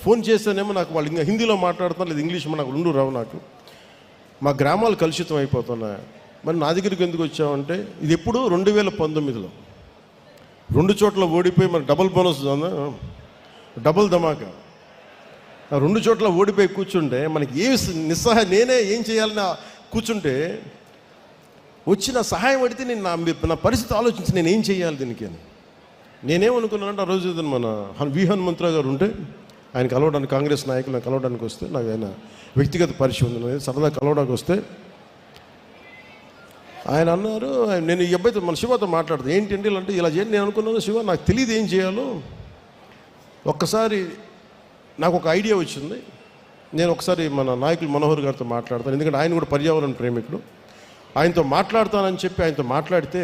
ఫోన్ చేస్తేనేమో నాకు వాళ్ళు ఇంకా హిందీలో మాట్లాడుతున్నారు, లేదు ఇంగ్లీష్ నాకు 2 రావు, నాకు మా గ్రామాలు కలుషితం అయిపోతున్నాయి, మరి నా దగ్గరికి ఎందుకు వచ్చామంటే, ఇది ఎప్పుడు 2019లో 2 చోట్ల ఓడిపోయి మనకు డబుల్ బోనస్, డబుల్ ధమాకా, 2 చోట్ల ఓడిపోయి కూర్చుంటే మనకి నేనే ఏం చేయాలని కూర్చుంటే వచ్చిన సహాయం అడిగితే నేను నా పరిస్థితి ఆలోచించి నేను ఏం చేయాలి దీనికి అని. నేనేమనుకున్నానంటే, ఆ రోజు మన హనుమంతరావు గారు ఉంటే ఆయన కలవడానికి, కాంగ్రెస్ నాయకులను కలవడానికి వస్తే, నాకు ఆయన వ్యక్తిగత పరిచయం ఉంది, సరదా కలవడానికి వస్తే ఆయన అన్నారు, నేను ఈ అబ్బాయితో మన శివతో మాట్లాడుతాను, ఏంటంటే ఇలా అంటే ఇలా చేయండి. నేను అనుకున్నాను, శివ నాకు తెలియదు ఏం చేయాలో, ఒక్కసారి నాకు ఒక ఐడియా వచ్చింది, నేను ఒకసారి మన నాయకులు మనోహర్ గారితో మాట్లాడతాను, ఎందుకంటే ఆయన కూడా పర్యావరణ ప్రేమికుడు, ఆయనతో మాట్లాడతానని చెప్పి ఆయనతో మాట్లాడితే,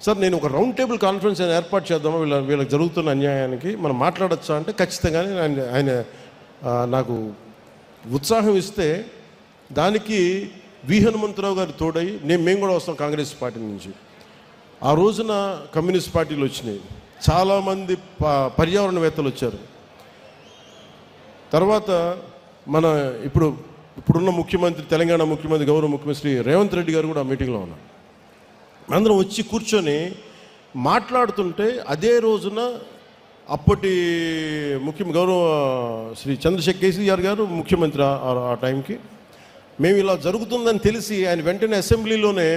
సార్ నేను ఒక రౌండ్ టేబుల్ కాన్ఫరెన్స్ ఏర్పాటు చేద్దాము వీళ్ళకి జరుగుతున్న అన్యాయానికి మనం మాట్లాడచ్చా అంటే, ఖచ్చితంగానే ఆయన నాకు ఉత్సాహం ఇస్తే దానికి హనుమంతరావు గారు తోడై మేము కూడా వస్తాం కాంగ్రెస్ పార్టీ నుంచి. ఆ రోజున కమ్యూనిస్ట్ పార్టీలు వచ్చినాయి, చాలామంది పర్యావరణవేత్తలు వచ్చారు. తర్వాత మన ఇప్పుడున్న ముఖ్యమంత్రి, తెలంగాణ ముఖ్యమంత్రి, గౌరవ ముఖ్యమంత్రి శ్రీ రేవంత్ రెడ్డి గారు కూడా ఆ మీటింగ్లో ఉన్నారు. అందరం వచ్చి కూర్చొని మాట్లాడుతుంటే, అదే రోజున అప్పటి గౌరవ శ్రీ చంద్రశేఖర్ కేసీఆర్ గారు ముఖ్యమంత్రి ఆ టైంకి, మేము ఇలా జరుగుతుందని తెలిసి ఆయన వెంటనే అసెంబ్లీలోనే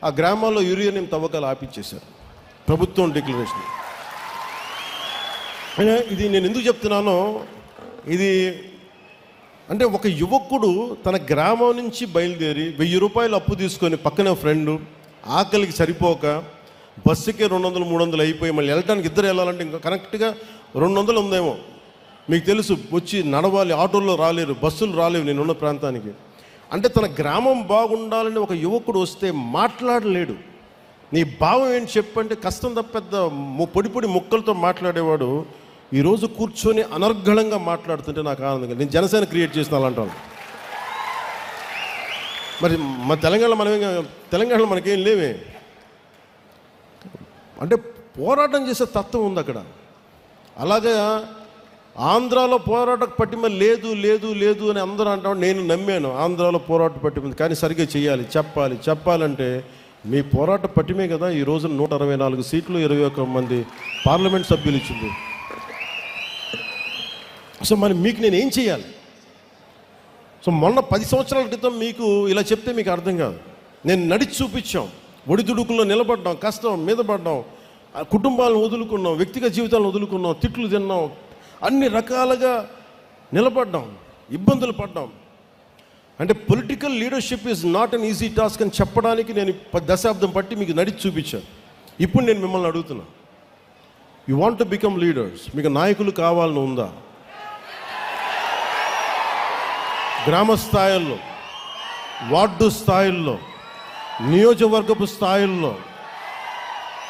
ఆ గ్రామాల్లో యురేనియం తవ్వకాలు ఆపించేశారు, ప్రభుత్వం డిక్లరేషన్. ఇది నేను ఎందుకు చెప్తున్నానో, ఇది అంటే ఒక యువకుడు తన గ్రామం నుంచి బయలుదేరి 1000 రూపాయలు అప్పు తీసుకొని, పక్కనే ఫ్రెండు, ఆకలికి సరిపోక బస్సుకే 200-300 అయిపోయి, మళ్ళీ వెళ్ళటానికి ఇద్దరు వెళ్ళాలంటే ఇంకా కరెక్ట్గా 200 ఉందేమో, మీకు తెలుసు, వచ్చి నడవాలి, ఆటోల్లో రాలేరు, బస్సులు రాలేవు నేనున్న ప్రాంతానికి. అంటే తన గ్రామం బాగుండాలని ఒక యువకుడు వస్తే మాట్లాడలేడు. నీ భావం ఏంటి చెప్పంటే, కష్టం తప్ప పెద్ద పొడి ముక్కలతో మాట్లాడేవాడు ఈరోజు కూర్చొని అనర్గళంగా మాట్లాడుతుంటే నాకు ఆనందంగా, నేను జనసేన క్రియేట్ చేసిన అలాంటాను. మరి మన తెలంగాణలో మనకేం లేవే, అంటే పోరాటం చేసే తత్వం ఉంది అక్కడ. అలాగే ఆంధ్రాలో పోరాట పట్టిమ లేదు అని అందరూ అంటాం. నేను నమ్మాను ఆంధ్రాలో పోరాట పట్టిమ, కానీ సరిగ్గా చేయాలి, చెప్పాలంటే మీ పోరాట పట్టిమే కదా ఈ రోజు 164 సీట్లు 21 మంది పార్లమెంట్ సభ్యులు ఇచ్చింది. సో మరి మీకు నేను ఏం చేయాలి? సో మొన్న 10 సంవత్సరాల క్రితం మీకు ఇలా చెప్తే మీకు అర్థం కాదు. నేను నడిచి చూపించాం, ఒడిదుడుకుల్లో నిలబడ్డాం, కష్టం మీద పడ్డాం, కుటుంబాలను వదులుకున్నాం, వ్యక్తిగత జీవితాలను వదులుకున్నాం, తిట్లు తిన్నాం, అన్ని రకాలుగా నిలబడ్డాం, ఇబ్బందులు పడ్డాం. అంటే political leadership is not an easy task అని చెప్పడానికి నేను దశాబ్దం పట్టి మీకు నడిచి చూపించాను. ఇప్పుడు నేను మిమ్మల్ని అడుగుతున్నా, you want to become leaders, మీకు నాయకులు కావాలని ఉందా? గ్రామ స్థాయిల్లో, వార్డు స్థాయిల్లో, నియోజకవర్గపు స్థాయిల్లో,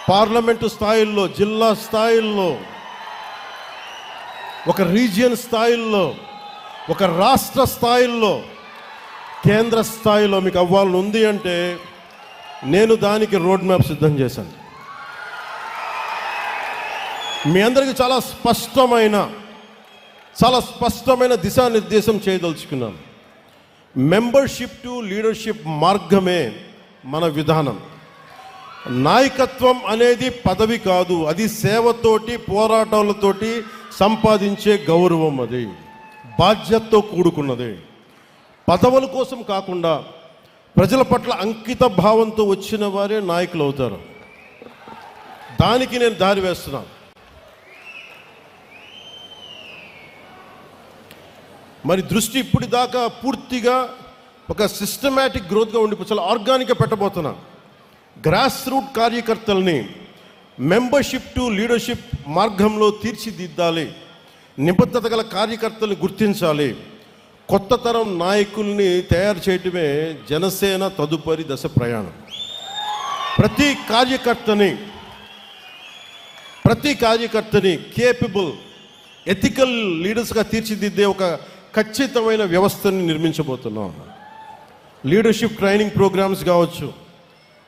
పార్లమెంటు స్థాయిల్లో, జిల్లా స్థాయిల్లో, ఒక రీజియన్ స్థాయిల్లో, ఒక రాష్ట్ర స్థాయిల్లో, కేంద్ర స్థాయిలో మీకు అవ్వాలని ఉంది అంటే నేను దానికి రోడ్ మ్యాప్ సిద్ధం చేశాను. మీ అందరికీ చాలా స్పష్టమైన దిశానిర్దేశం చేయదలుచుకున్నాను. మెంబర్షిప్ టు లీడర్షిప్ మార్గమే మన విధానం. నాయకత్వం అనేది పదవి కాదు, అది సేవతోటి పోరాటాలతోటి సంపాదించే గౌరవం, అది బాధ్యతతో కూడుకున్నది. పదవుల కోసం కాకుండా ప్రజల పట్ల అంకిత భావంతో వచ్చిన వారే నాయకులు అవుతారు. దానికి నేను దారి వేస్తున్నాను. మరి దృష్టి ఇప్పుడు దాకా పూర్తిగా ఒక సిస్టమేటిక్ గ్రోత్గా ఉండి చాలా ఆర్గానిక్గా పెట్టబోతున్నా. గ్రాస్ రూట్ కార్యకర్తల్ని మెంబర్షిప్ టు లీడర్షిప్ మార్గంలో తీర్చిదిద్దాలి. నిబద్ధత గల కార్యకర్తల్ని గుర్తించాలి. కొత్త తరం నాయకుల్ని తయారు చేయటమే జనసేన తదుపరి దశ ప్రయాణం. ప్రతి కార్యకర్తని కేపబుల్, ఎథికల్ లీడర్స్గా తీర్చిదిద్దే ఒక ఖచ్చితమైన వ్యవస్థని నిర్మించబోతున్నాం. లీడర్షిప్ ట్రైనింగ్ ప్రోగ్రామ్స్ కావచ్చు,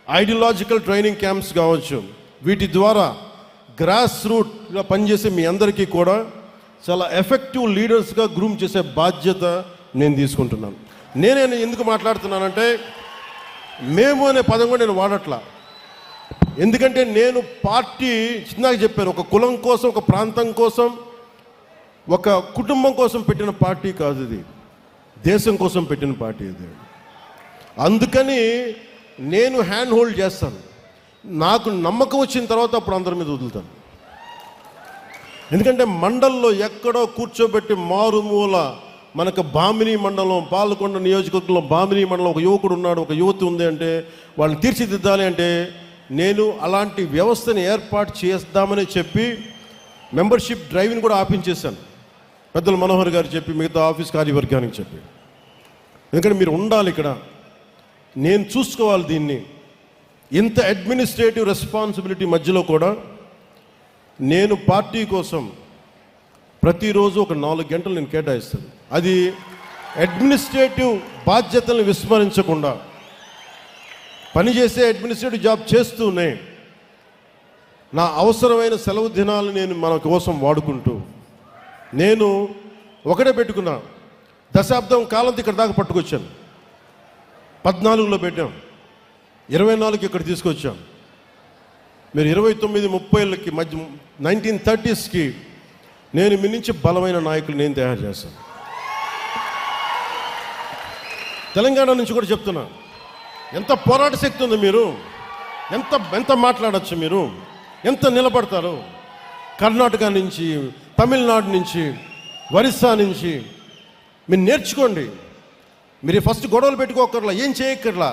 ఐడియాలజికల్ ట్రైనింగ్ క్యాంప్స్ కావచ్చు, వీటి ద్వారా గ్రాస్ రూట్గా పనిచేసే మీ అందరికీ కూడా చాలా ఎఫెక్టివ్ లీడర్స్గా గ్రూమ్ చేసే బాధ్యత నేను తీసుకుంటున్నాను. నేనే ఎందుకు మాట్లాడుతున్నానంటే, మేము అనే పదం కూడా నేను వాడట్లా. ఎందుకంటే నేను పార్టీ చిన్నగా చెప్పాను, ఒక కులం కోసం, ఒక ప్రాంతం కోసం, ఒక కుటుంబం కోసం పెట్టిన పార్టీ కాదు ఇది, దేశం కోసం పెట్టిన పార్టీ ఇది. అందుకని నేను హ్యాండ్ హోల్డ్ చేస్తాను. నాకు నమ్మకం వచ్చిన తర్వాత అప్పుడు అందరి మీద వదులుతాను. ఎందుకంటే మండల్లో ఎక్కడో కూర్చోబెట్టి మారుమూల, మనకు బామిని మండలం, పాలకొండ నియోజకవర్గంలో బామిని మండలం ఒక యువకుడు ఉన్నాడు, ఒక యువతి ఉంది అంటే వాళ్ళని తీర్చిదిద్దాలి అంటే నేను అలాంటి వ్యవస్థని ఏర్పాటు చేద్దామని చెప్పి మెంబర్షిప్ డ్రైవ్ని కూడా ఆపించేశాను. పెద్దలు మనోహర్ గారు చెప్పి, మిగతా ఆఫీస్ కార్యవర్గానికి చెప్పి, ఎందుకంటే మీరు ఉండాలి ఇక్కడ, నేను చూసుకోవాలి దీన్ని. ఇంత అడ్మినిస్ట్రేటివ్ రెస్పాన్సిబిలిటీ మధ్యలో కూడా నేను పార్టీ కోసం ప్రతిరోజు ఒక 4 గంటలు నేను కేటాయిస్తాను. అది అడ్మినిస్ట్రేటివ్ బాధ్యతలను విస్మరించకుండా పనిచేసే అడ్మినిస్ట్రేటివ్ జాబ్ చేస్తూనే నా అవసరమైన సెలవు దినాలు నేను మన కోసం వాడుకుంటూ, నేను ఒకటే పెట్టుకున్నా, దశాబ్దం కాలంతో ఇక్కడ దాకా పట్టుకొచ్చాను. 14లో పెట్టాం, 24కి ఇక్కడ తీసుకొచ్చాం. మీరు 29-30కి మధ్య 1930స్కి నేను మీ నుంచి బలమైన నాయకులు నేను తయారు చేస్తాను. తెలంగాణ నుంచి కూడా చెప్తున్నా, ఎంత పోరాట శక్తి ఉంది, మీరు ఎంత మాట్లాడచ్చు, మీరు ఎంత నిలబడతారు. కర్ణాటక నుంచి, తమిళనాడు నుంచి, ఒరిస్సా నుంచి మీరు నేర్చుకోండి. మీరు ఫస్ట్ గొడవలు పెట్టుకోకర్లా, ఏం చేయక్కర్లా,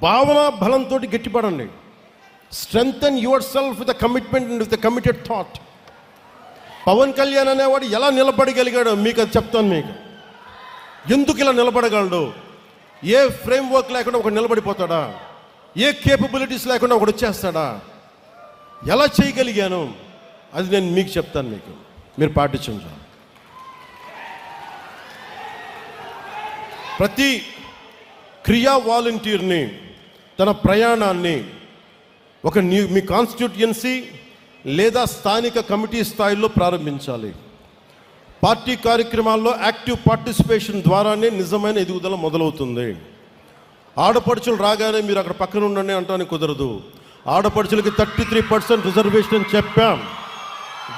భావన బలంతో గట్టిపడండి. Strengthen yourself with commitment and with committed thought. Pawan Kalyan అనేవాడు ఎలా నిలబడగలిగాడో మీకు అది చెప్తాను. మీకు ఎందుకు ఇలా నిలబడగలడు? ఏ ఫ్రేమ్ వర్క్ లేకుండా ఒకడు నిలబడిపోతాడా? ఏ కేపబిలిటీస్ లేకుండా ఒకడు వచ్చేస్తాడా? ఎలా చేయగలిగాను అది నేను మీకు చెప్తాను. మీరు పాటించండి. ప్రతి క్రియా వాలంటీర్ని తన ప్రయాణాన్ని ఒక మీ కాన్స్టిట్యూయన్సీ లేదా స్థానిక కమిటీ స్థాయిలో ప్రారంభించాలి. పార్టీ కార్యక్రమాల్లో యాక్టివ్ పార్టిసిపేషన్ ద్వారానే నిజమైన ఎదుగుదల మొదలవుతుంది. ఆడపడుచులు రాగానే మీరు అక్కడ పక్కన ఉండండి అంటానికి కుదరదు. ఆడపడుచులకి 33% రిజర్వేషన్ అని చెప్పాం.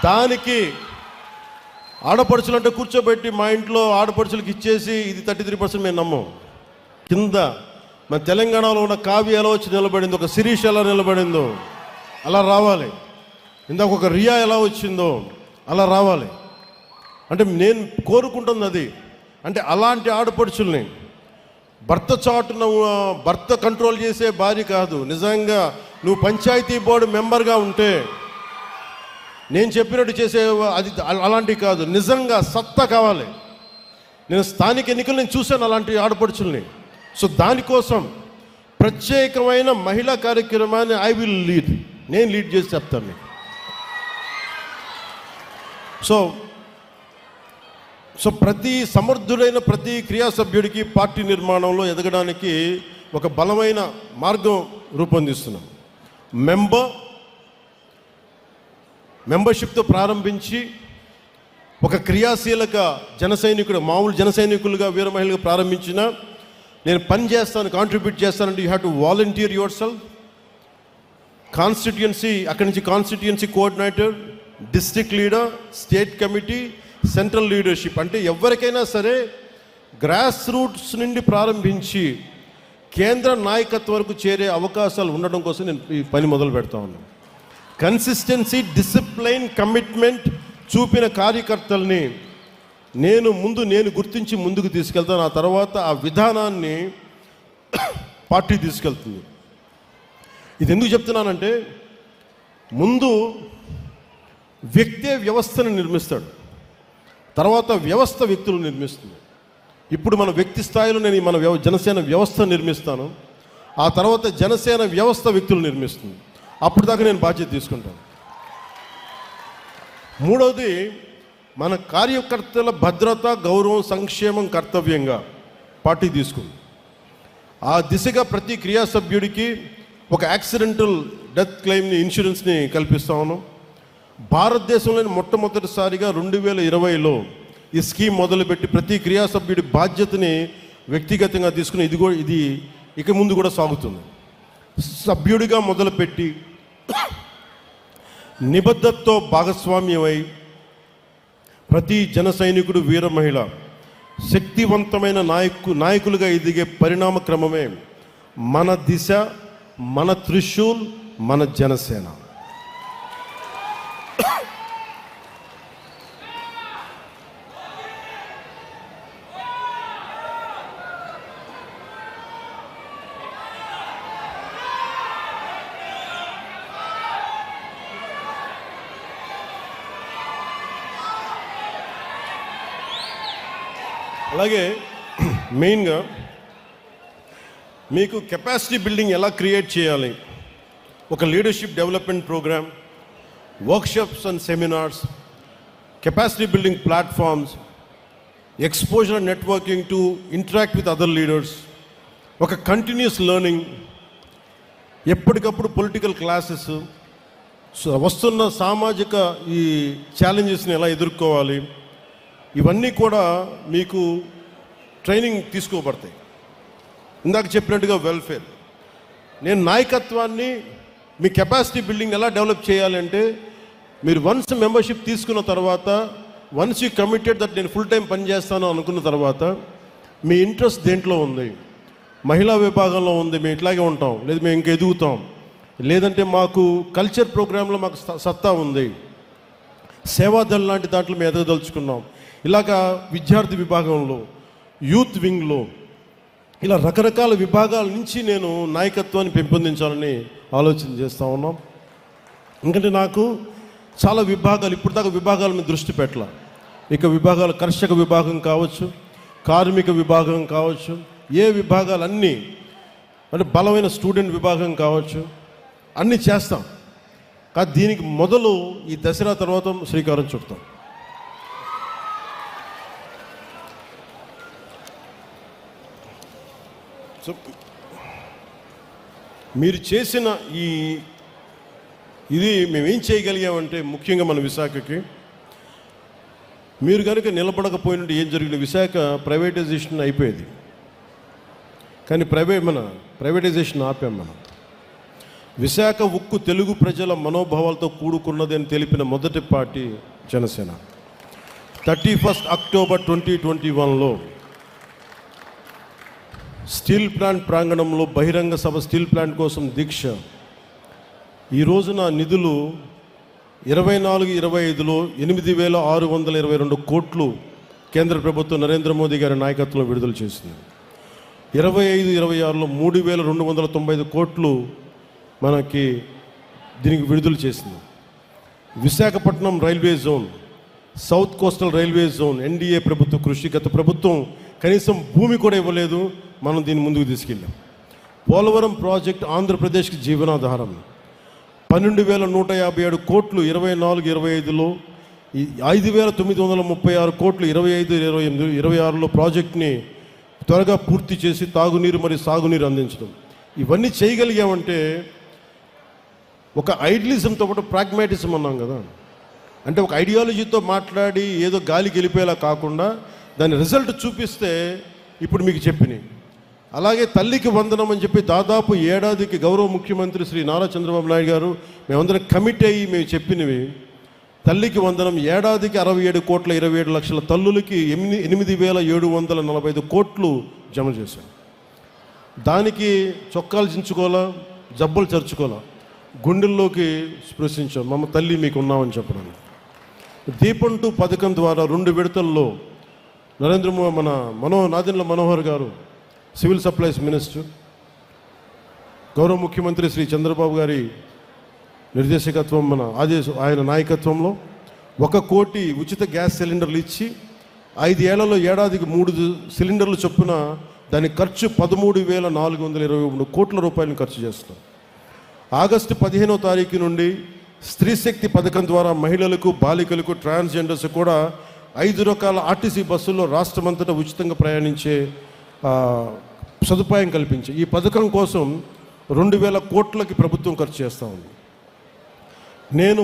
దానికి ఆడపడుచులు అంటే కూర్చోబెట్టి మా ఇంట్లో ఆడపడుచులకి ఇచ్చేసి ఇది 33% మేము నమ్మం. కింద మన తెలంగాణలో ఉన్న కావ్య ఎలా వచ్చి నిలబడిందో, ఒక శిరీష్ ఎలా నిలబడిందో అలా రావాలి. ఇందాక ఒక రియా ఎలా వచ్చిందో అలా రావాలి. అంటే నేను కోరుకుంటుంది అది. అంటే అలాంటి ఆడపడుచుల్ని భర్త చాటున భర్త కంట్రోల్ చేసే భార్య కాదు. నిజంగా నువ్వు పంచాయతీ బోర్డు మెంబర్గా ఉంటే నేను చెప్పినట్టు చేసే అది అలాంటివి కాదు. నిజంగా సత్తా కావాలి. నేను స్థానిక ఎన్నికలు నేను చూశాను అలాంటి ఆడపడుచుల్ని. సో దానికోసం ప్రత్యేకమైన మహిళా కార్యక్రమాన్ని ఐ విల్ లీడ్, నేను లీడ్ చేసి చెప్తాను మీకు. సో ప్రతి సమర్థుడైన ప్రతి క్రియా సభ్యుడికి పార్టీ నిర్మాణంలో ఎదగడానికి ఒక బలమైన మార్గం రూపొందిస్తున్నాం. మెంబర్షిప్తో ప్రారంభించి ఒక క్రియాశీలక జనసైనికుడు, మామూలు జనసైనికులుగా వీర మహిళగా ప్రారంభించిన నేను పని చేస్తాను, కాంట్రిబ్యూట్ చేస్తానంటే you have to volunteer your self. Constituency, అక్కడి నుంచి constituency coordinator, district leader, state committee, central leadership. అంటే ఎవరికైనా సరే గ్రాస్ రూట్స్ నుండి ప్రారంభించి కేంద్ర నాయకత్వం వరకు చేరే అవకాశాలు ఉండడం కోసం నేను ఈ పని మొదలు పెడతా ఉన్నాను. కన్సిస్టెన్సీ, డిసిప్లైన్, కమిట్మెంట్ చూపిన కార్యకర్తల్ని నేను గుర్తించి ముందుకు తీసుకెళ్తాను. ఆ తర్వాత ఆ విధానాన్ని పార్టీ తీసుకెళ్తుంది. ఇది ఎందుకు చెప్తున్నానంటే, ముందు వ్యక్తే వ్యవస్థను నిర్మిస్తాడు, తర్వాత వ్యవస్థ వ్యక్తులు నిర్మిస్తుంది. ఇప్పుడు మన వ్యక్తి స్థాయిలో నేను మన జనసేన వ్యవస్థ నిర్మిస్తాను, ఆ తర్వాత జనసేన వ్యవస్థ వ్యక్తులు నిర్మిస్తుంది. అప్పుడు దాకా నేను బాధ్యత తీసుకుంటాను. మూడవది, మన కార్యకర్తల భద్రత, గౌరవం, సంక్షేమం కర్తవ్యంగా పార్టీ తీసుకుంది. ఆ దిశగా ప్రతి క్రియా సభ్యుడికి ఒక యాక్సిడెంటల్ డెత్ క్లెయిమ్ని, ఇన్సూరెన్స్ని కల్పిస్తా ఉన్నాం. భారతదేశంలోని మొట్టమొదటిసారిగా 2020లో ఈ స్కీమ్ మొదలుపెట్టి ప్రతి క్రియా సభ్యుడి బాధ్యతని వ్యక్తిగతంగా తీసుకుని ఇది ఇక ముందు కూడా సాగుతుంది. సభ్యుడిగా మొదలుపెట్టి నిబద్ధతతో భాగస్వామ్యమై ప్రతి జన సైనికుడు, వీర మహిళ శక్తివంతమైన నాయకులుగా ఎదిగే పరిణామ క్రమమే మన దిశ, మన త్రిశూల్, మన జనసేన. అలాగే మెయిన్గా మీకు కెపాసిటీ బిల్డింగ్ ఎలా క్రియేట్ చేయాలి, ఒక leadership development programme, workshops and seminars, capacity building platforms, exposure and networking to interact with other leaders, ఒక కంటిన్యూస్ లెర్నింగ్, ఎప్పటికప్పుడు పొలిటికల్ క్లాసెస్, వస్తున్న సామాజిక ఈ ఛాలెంజెస్ని ఎలా ఎదుర్కోవాలి, ఇవన్నీ కూడా మీకు ట్రైనింగ్ తీసుకోబడతాయి. ఇందాక చెప్పినట్టుగా వెల్ఫేర్. నేను నాయకత్వాన్ని, మీ కెపాసిటీ బిల్డింగ్ ఎలా డెవలప్ చేయాలంటే, మీరు వన్స్ మెంబర్షిప్ తీసుకున్న తర్వాత, వన్స్ యూ కమిటెడ్ దట్ నేను ఫుల్ టైం పని చేస్తాను అనుకున్న తర్వాత, మీ ఇంట్రెస్ట్ దేంట్లో ఉంది, మహిళా విభాగంలో ఉంది, మేము ఇట్లాగే ఉంటాం, లేదు మేము ఇంక ఎదుగుతాం, లేదంటే మాకు కల్చర్ ప్రోగ్రాంలో మాకు సత్తా ఉంది, సేవాదళ్ లాంటి దాంట్లో మేము ఎదగదలుచుకున్నాం, ఇలాగా విద్యార్థి విభాగంలో, యూత్ వింగ్లో, ఇలా రకరకాల విభాగాల నుంచి నేను నాయకత్వాన్ని పెంపొందించాలని ఆలోచన చేస్తూ ఉన్నాం. ఎందుకంటే నాకు చాలా విభాగాలు, ఇప్పుడు దాకా విభాగాల మీద దృష్టి పెట్టాల. ఇక విభాగాలు కర్షక విభాగం కావచ్చు, కార్మిక విభాగం కావచ్చు, ఏ విభాగాలన్నీ, అంటే బలమైన స్టూడెంట్ విభాగం కావచ్చు, అన్నీ చేస్తాం. కానీ దీనికి మొదలు ఈ దసరా తర్వాత శ్రీకారం చుడతాం. సో మీరు చేసిన ఇది మేమేం చేయగలిగామంటే, ముఖ్యంగా మన విశాఖకి మీరు కనుక నిలబడకపోయినట్టు ఏం జరిగిన, విశాఖ ప్రైవేటైజేషన్ అయిపోయేది. కానీ ప్రైవేటైజేషన్ ఆపాం మనం. విశాఖ ఉక్కు తెలుగు ప్రజల మనోభావాలతో కూడుకున్నది అని తెలిపిన మొదటి పార్టీ జనసేన. 31 అక్టోబర్ 2021లో స్టీల్ ప్లాంట్ ప్రాంగణంలో బహిరంగ సభ, స్టీల్ ప్లాంట్ కోసం దీక్ష. ఈ రోజున నిధులు 24-25లో 8,622 కోట్లు కేంద్ర ప్రభుత్వం నరేంద్ర మోదీ గారి నాయకత్వంలో విడుదల చేసింది. 25-26లో 3,295 కోట్లు మనకి దీనికి విడుదల చేసింది. Visakhapatnam railway zone, south coastal railway zone, NDA ప్రభుత్వ కృషి. గత ప్రభుత్వం కనీసం భూమి కూడా ఇవ్వలేదు, మనం దీన్ని ముందుకు తీసుకెళ్ళాం. పోలవరం ప్రాజెక్ట్ ఆంధ్రప్రదేశ్కి జీవనాధారం. 12,157 కోట్లు 24-25లో, 5,936 కోట్లు 25-26లో ప్రాజెక్ట్ని త్వరగా పూర్తి చేసి తాగునీరు మరియు సాగునీరు అందించడం. ఇవన్నీ చేయగలిగామంటే ఒక ఐడియలిజంతో పాటు ప్రాగ్మాటిజం అన్నాం కదా, అంటే ఒక ఐడియాలజీతో మాట్లాడి ఏదో గాలికి వెళ్ళిపోయేలా కాకుండా దాని రిజల్ట్ చూపిస్తే ఇప్పుడు మీకు చెప్పినాయి. అలాగే తల్లికి వందనం అని చెప్పి దాదాపు ఏడాదికి గౌరవ ముఖ్యమంత్రి శ్రీ నారా చంద్రబాబు నాయుడు గారు మేమందరం కమిట్ అయ్యి మేము చెప్పినవి. తల్లికి వందనం ఏడాదికి 67,27,00,000 తల్లులకి 8,745 కోట్లు జమ చేశాం. దానికి చొక్కాలు చించుకోవాలా, జబ్బలు చరుచుకోవాలా, గుండెల్లోకి స్పృశించాం. మమ్మ తల్లి మీకు ఉన్నామని చెప్పడానికి. దీపం 2 పథకం ద్వారా 2 విడతల్లో నాదెండ్ల మనోహర్ గారు సివిల్ సప్లైస్ మినిస్టర్, గౌరవ ముఖ్యమంత్రి శ్రీ చంద్రబాబు గారి నిర్దేశకత్వం, ఆయన నాయకత్వంలో 1 కోటి ఉచిత గ్యాస్ సిలిండర్లు ఇచ్చి 5 ఏళ్లలో ఏడాదికి 3 సిలిండర్లు చొప్పున దాని ఖర్చు 13,423 కోట్ల రూపాయలను ఖర్చు చేస్తాం. ఆగస్టు 15వ తారీఖు నుండి స్త్రీ శక్తి పథకం ద్వారా మహిళలకు, బాలికలకు, ట్రాన్స్జెండర్స్ కూడా 5 రకాల ఆర్టీసీ బస్సుల్లో రాష్ట్రమంతటా ఉచితంగా ప్రయాణించే సదుపాయం కల్పించి ఈ పథకం కోసం 2,000 కోట్లకి ప్రభుత్వం ఖర్చు చేస్తూ ఉంది. నేను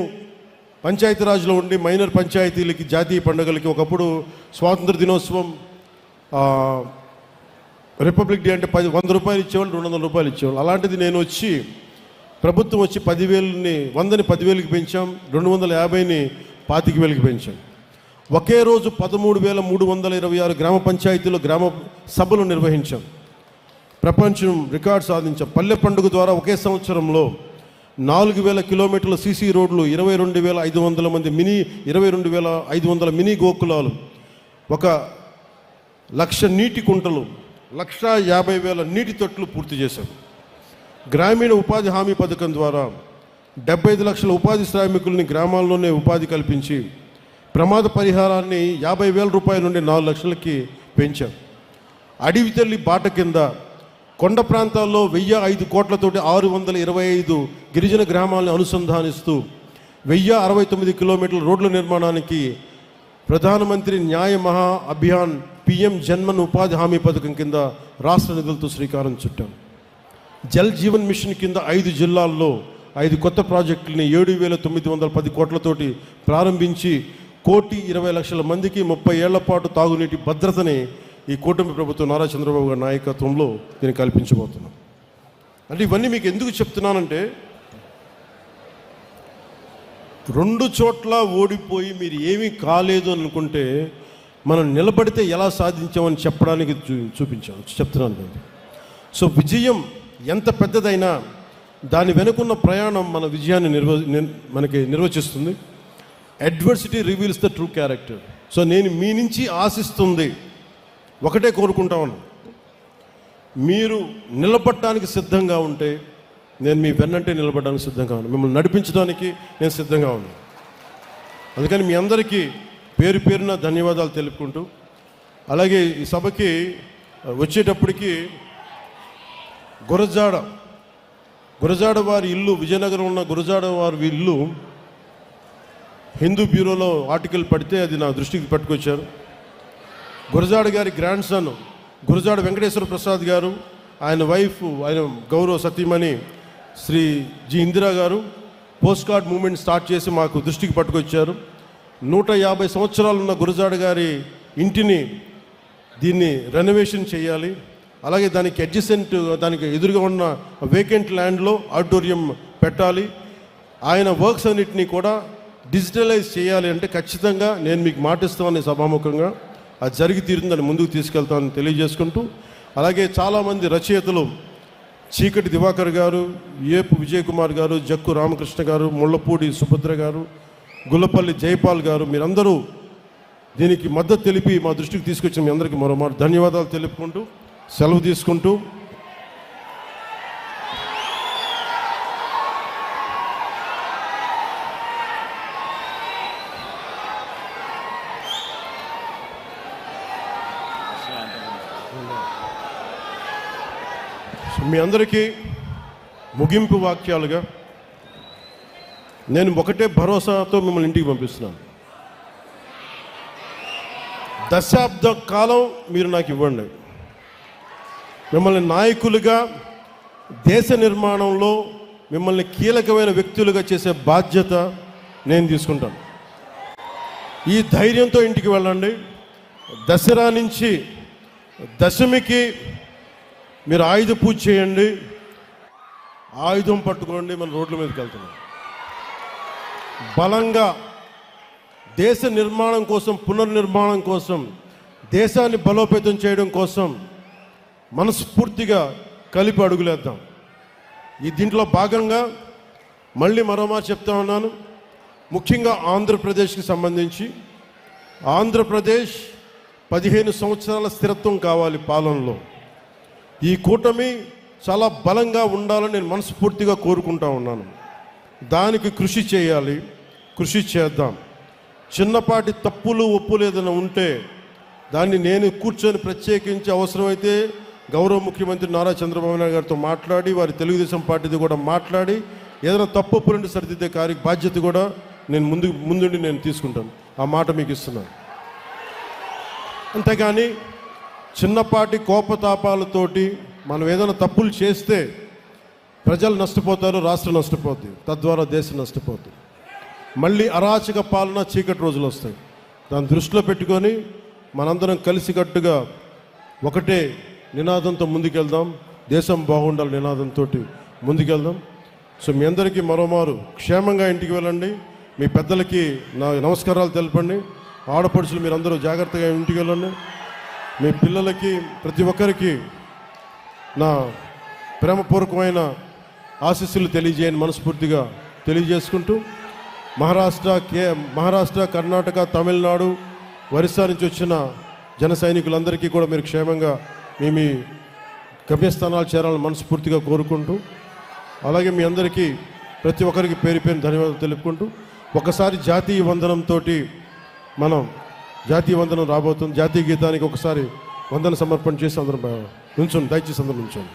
పంచాయతీరాజ్లో ఉండి మైనర్ పంచాయతీలకి, జాతీయ పండుగలకి ఒకప్పుడు స్వాతంత్ర దినోత్సవం, రిపబ్లిక్ డే అంటే 100 రూపాయలు ఇచ్చేవాళ్ళు, 200 రూపాయలు ఇచ్చేవాళ్ళు. అలాంటిది నేను వచ్చి ప్రభుత్వం వచ్చి 10,000ని 100ని 10,000కి పెంచాం, 250ని 25,000కి పెంచాం. ఒకే రోజు 13,326 గ్రామ పంచాయతీలో గ్రామ సభలు నిర్వహించాం. ప్రపంచం రికార్డు సాధించాం. పల్లె పండుగ ద్వారా ఒకే సంవత్సరంలో 4,000 కిలోమీటర్ల సీసీ రోడ్లు, 22,500 మినీ గోకులాలు, 1,00,000 నీటి కుంటలు, 1,50,000 నీటి తొట్లు పూర్తి చేశాం. గ్రామీణ ఉపాధి హామీ పథకం ద్వారా 75 లక్షల ఉపాధి శ్రామికుల్ని గ్రామాల్లోనే ఉపాధి కల్పించి ప్రమాద పరిహారాన్ని 50,000 రూపాయల నుండి 4 లక్షలకి పెంచాం. అడవి తల్లి బాట కింద కొండ ప్రాంతాల్లో 1,005 కోట్లతోటి 625 గిరిజన గ్రామాలను అనుసంధానిస్తూ 1,069 కిలోమీటర్ల రోడ్ల నిర్మాణానికి ప్రధానమంత్రి న్యాయ మహా అభియాన్ పిఎం జన్మన్ ఉపాధి హామీ పథకం కింద రాష్ట్ర నిధులతో శ్రీకారం చుట్టాం. జల్ జీవన్ మిషన్ కింద 5 జిల్లాల్లో 5 కొత్త ప్రాజెక్టులని 7,910 కోట్లతోటి ప్రారంభించి 1,20,00,000 మందికి 30 ఏళ్ల పాటు తాగునీటి భద్రతని ఈ కూటమి ప్రభుత్వం నారా చంద్రబాబు గారి నాయకత్వంలో దీన్ని కల్పించబోతున్నాం. అంటే ఇవన్నీ మీకు ఎందుకు చెప్తున్నానంటే, 2 చోట్ల ఓడిపోయి మీరు ఏమీ కాలేదు అనుకుంటే మనం నిలబడితే ఎలా సాధించామని చెప్పడానికి చెప్తున్నాను. సో విజయం ఎంత పెద్దదైనా దాని వెనుకున్న ప్రయాణం మన విజయాన్ని మనకి నిర్వచిస్తుంది. Adversity reveals the true character. So నేను మీ నుంచి ఆశిస్తుంది ఒకటే కోరుకుంటాను, మీరు నిలబడటానికి సిద్ధంగా ఉంటే నేను మీ వెన్నంటే నిలబడడానికి సిద్ధంగా ఉన్నాను, మిమ్మల్ని నడిపించడానికి నేను సిద్ధంగా ఉన్నాను. అందుకని మీ అందరికీ పేరు పేరున ధన్యవాదాలు తెలుపుకుంటూ, అలాగే ఈ సభకి వచ్చేటప్పటికి గురజాడ వారి ఇల్లు, విజయనగరం ఉన్న గురజాడ వారి ఇల్లు హిందూ బ్యూరోలో ఆర్టికల్ పడితే అది నా దృష్టికి పట్టుకొచ్చారు. గురజాడ గారి గ్రాండ్ సన్ గురజాడ వెంకటేశ్వర ప్రసాద్ గారు, ఆయన వైఫ్, ఆయన గౌరవ సతీమణి శ్రీ జి ఇందిరా గారు పోస్ట్ కార్డ్ మూమెంట్ స్టార్ట్ చేసి మాకు దృష్టికి పట్టుకొచ్చారు. 150 సంవత్సరాలున్న గురజాడ గారి ఇంటిని దీన్ని రెనోవేషన్ చేయాలి, అలాగే దానికి అడ్జసెంట్, దానికి ఎదురుగా ఉన్న వేకెంట్ ల్యాండ్లో ఆడిటోరియం పెట్టాలి, ఆయన వర్క్స్ అన్నిటినీ కూడా డిజిటలైజ్ చేయాలి అంటే ఖచ్చితంగా నేను మీకు మాటిస్తామని సభాముఖంగా అది జరిగి తీరుతుందని ముందుకు తీసుకెళ్తామని తెలియజేసుకుంటూ, అలాగే చాలామంది రచయితలు చీకటి దివాకర్ గారు, ఏపు విజయ్ కుమార్ గారు, జక్కు రామకృష్ణ గారు, ముళ్ళపూడి సుభద్ర గారు, గుల్లపల్లి జైపాల్ గారు, మీరందరూ దీనికి మద్దతు తెలిపి మా దృష్టికి తీసుకొచ్చిన మీ అందరికీ మరోమారు ధన్యవాదాలు తెలుపుకుంటూ సెలవు తీసుకుంటూ మీ అందరికీ ముగింపు వాక్యాలుగా నేను ఒకటే భరోసాతో మిమ్మల్ని ఇంటికి పంపిస్తున్నాను. దశాబ్ద కాలం మీరు నాకు ఇవ్వండి. మిమ్మల్ని నాయకులుగా దేశ నిర్మాణంలో మిమ్మల్ని కీలకమైన వ్యక్తులుగా చేసే బాధ్యత నేను తీసుకుంటాను. ఈ ధైర్యంతో ఇంటికి వెళ్ళండి. దసరా నుంచి దశమికి మీరు ఆయుధ పూజ చేయండి. ఆయుధం పట్టుకోండి. మన రోడ్ల మీదకి వెళ్తున్నాం. బలంగా దేశ నిర్మాణం కోసం, పునర్నిర్మాణం కోసం, దేశాన్ని బలోపేతం చేయడం కోసం మనస్ఫూర్తిగా కలిపి అడుగులేద్దాం. దీంట్లో భాగంగా మళ్ళీ మరోమారు చెప్తా ఉన్నాను, ముఖ్యంగా ఆంధ్రప్రదేశ్కి సంబంధించి ఆంధ్రప్రదేశ్ 15 సంవత్సరాల స్థిరత్వం కావాలి పాలనలో. ఈ కూటమి చాలా బలంగా ఉండాలని నేను మనస్ఫూర్తిగా కోరుకుంటా ఉన్నాను. దానికి కృషి చేయాలి, కృషి చేద్దాం. చిన్నపాటి తప్పులు ఒప్పులు ఏదైనా ఉంటే దాన్ని నేను కూర్చొని ప్రత్యేకించి అవసరమైతే గౌరవ ముఖ్యమంత్రి నారా చంద్రబాబు నాయుడు గారితో మాట్లాడి, వారి తెలుగుదేశం పార్టీది కూడా మాట్లాడి ఏదైనా తప్పు ఒప్పులుంటే సరిదిద్దే బాధ్యత కూడా నేను ముందుండి నేను తీసుకుంటాను. ఆ మాట మీకు ఇస్తున్నాను. అంతేగాని చిన్నపాటి కోపతాపాలతోటి మనం ఏదైనా తప్పులు చేస్తే ప్రజలు నష్టపోతారు, రాష్ట్రం నష్టపోతుంది, తద్వారా దేశం నష్టపోతుంది. మళ్ళీ అరాచక పాలన, చీకటి రోజులు వస్తాయి. దాన్ని దృష్టిలో పెట్టుకొని మనందరం కలిసికట్టుగా ఒకటే నినాదంతో ముందుకెళ్దాం. దేశం బాగుండాలి నినాదంతో ముందుకెళ్దాం. సో మీ అందరికీ మరోమారు క్షేమంగా ఇంటికి వెళ్ళండి. మీ పెద్దలకి నా నమస్కారాలు తెలపండి. ఆడపడుచులు మీరందరూ జాగ్రత్తగా ఇంటికి వెళ్ళండి. మీ పిల్లలకి ప్రతి ఒక్కరికి నా ప్రేమపూర్వకమైన ఆశీస్సులు తెలియజేయని మనస్ఫూర్తిగా తెలియజేసుకుంటూ, మహారాష్ట్ర, కర్ణాటక, తమిళనాడు, ఒరిస్సా నుంచి వచ్చిన జన సైనికులందరికీ కూడా మీరు క్షేమంగా మీ గమ్యస్థానాలు చేరాలని మనస్ఫూర్తిగా కోరుకుంటూ, అలాగే మీ అందరికీ ప్రతి ఒక్కరికి పేరు పేరు ధన్యవాదాలు తెలుపుకుంటూ, ఒకసారి జాతీయ వందనంతో మనం జాతీయ వందనం రాబోతుంది. జాతీయ గీతానికి ఒకసారి వందన సమర్పణ చేసి అందరం నుంచోండి. దయచేసి అందరం నుంచోండి.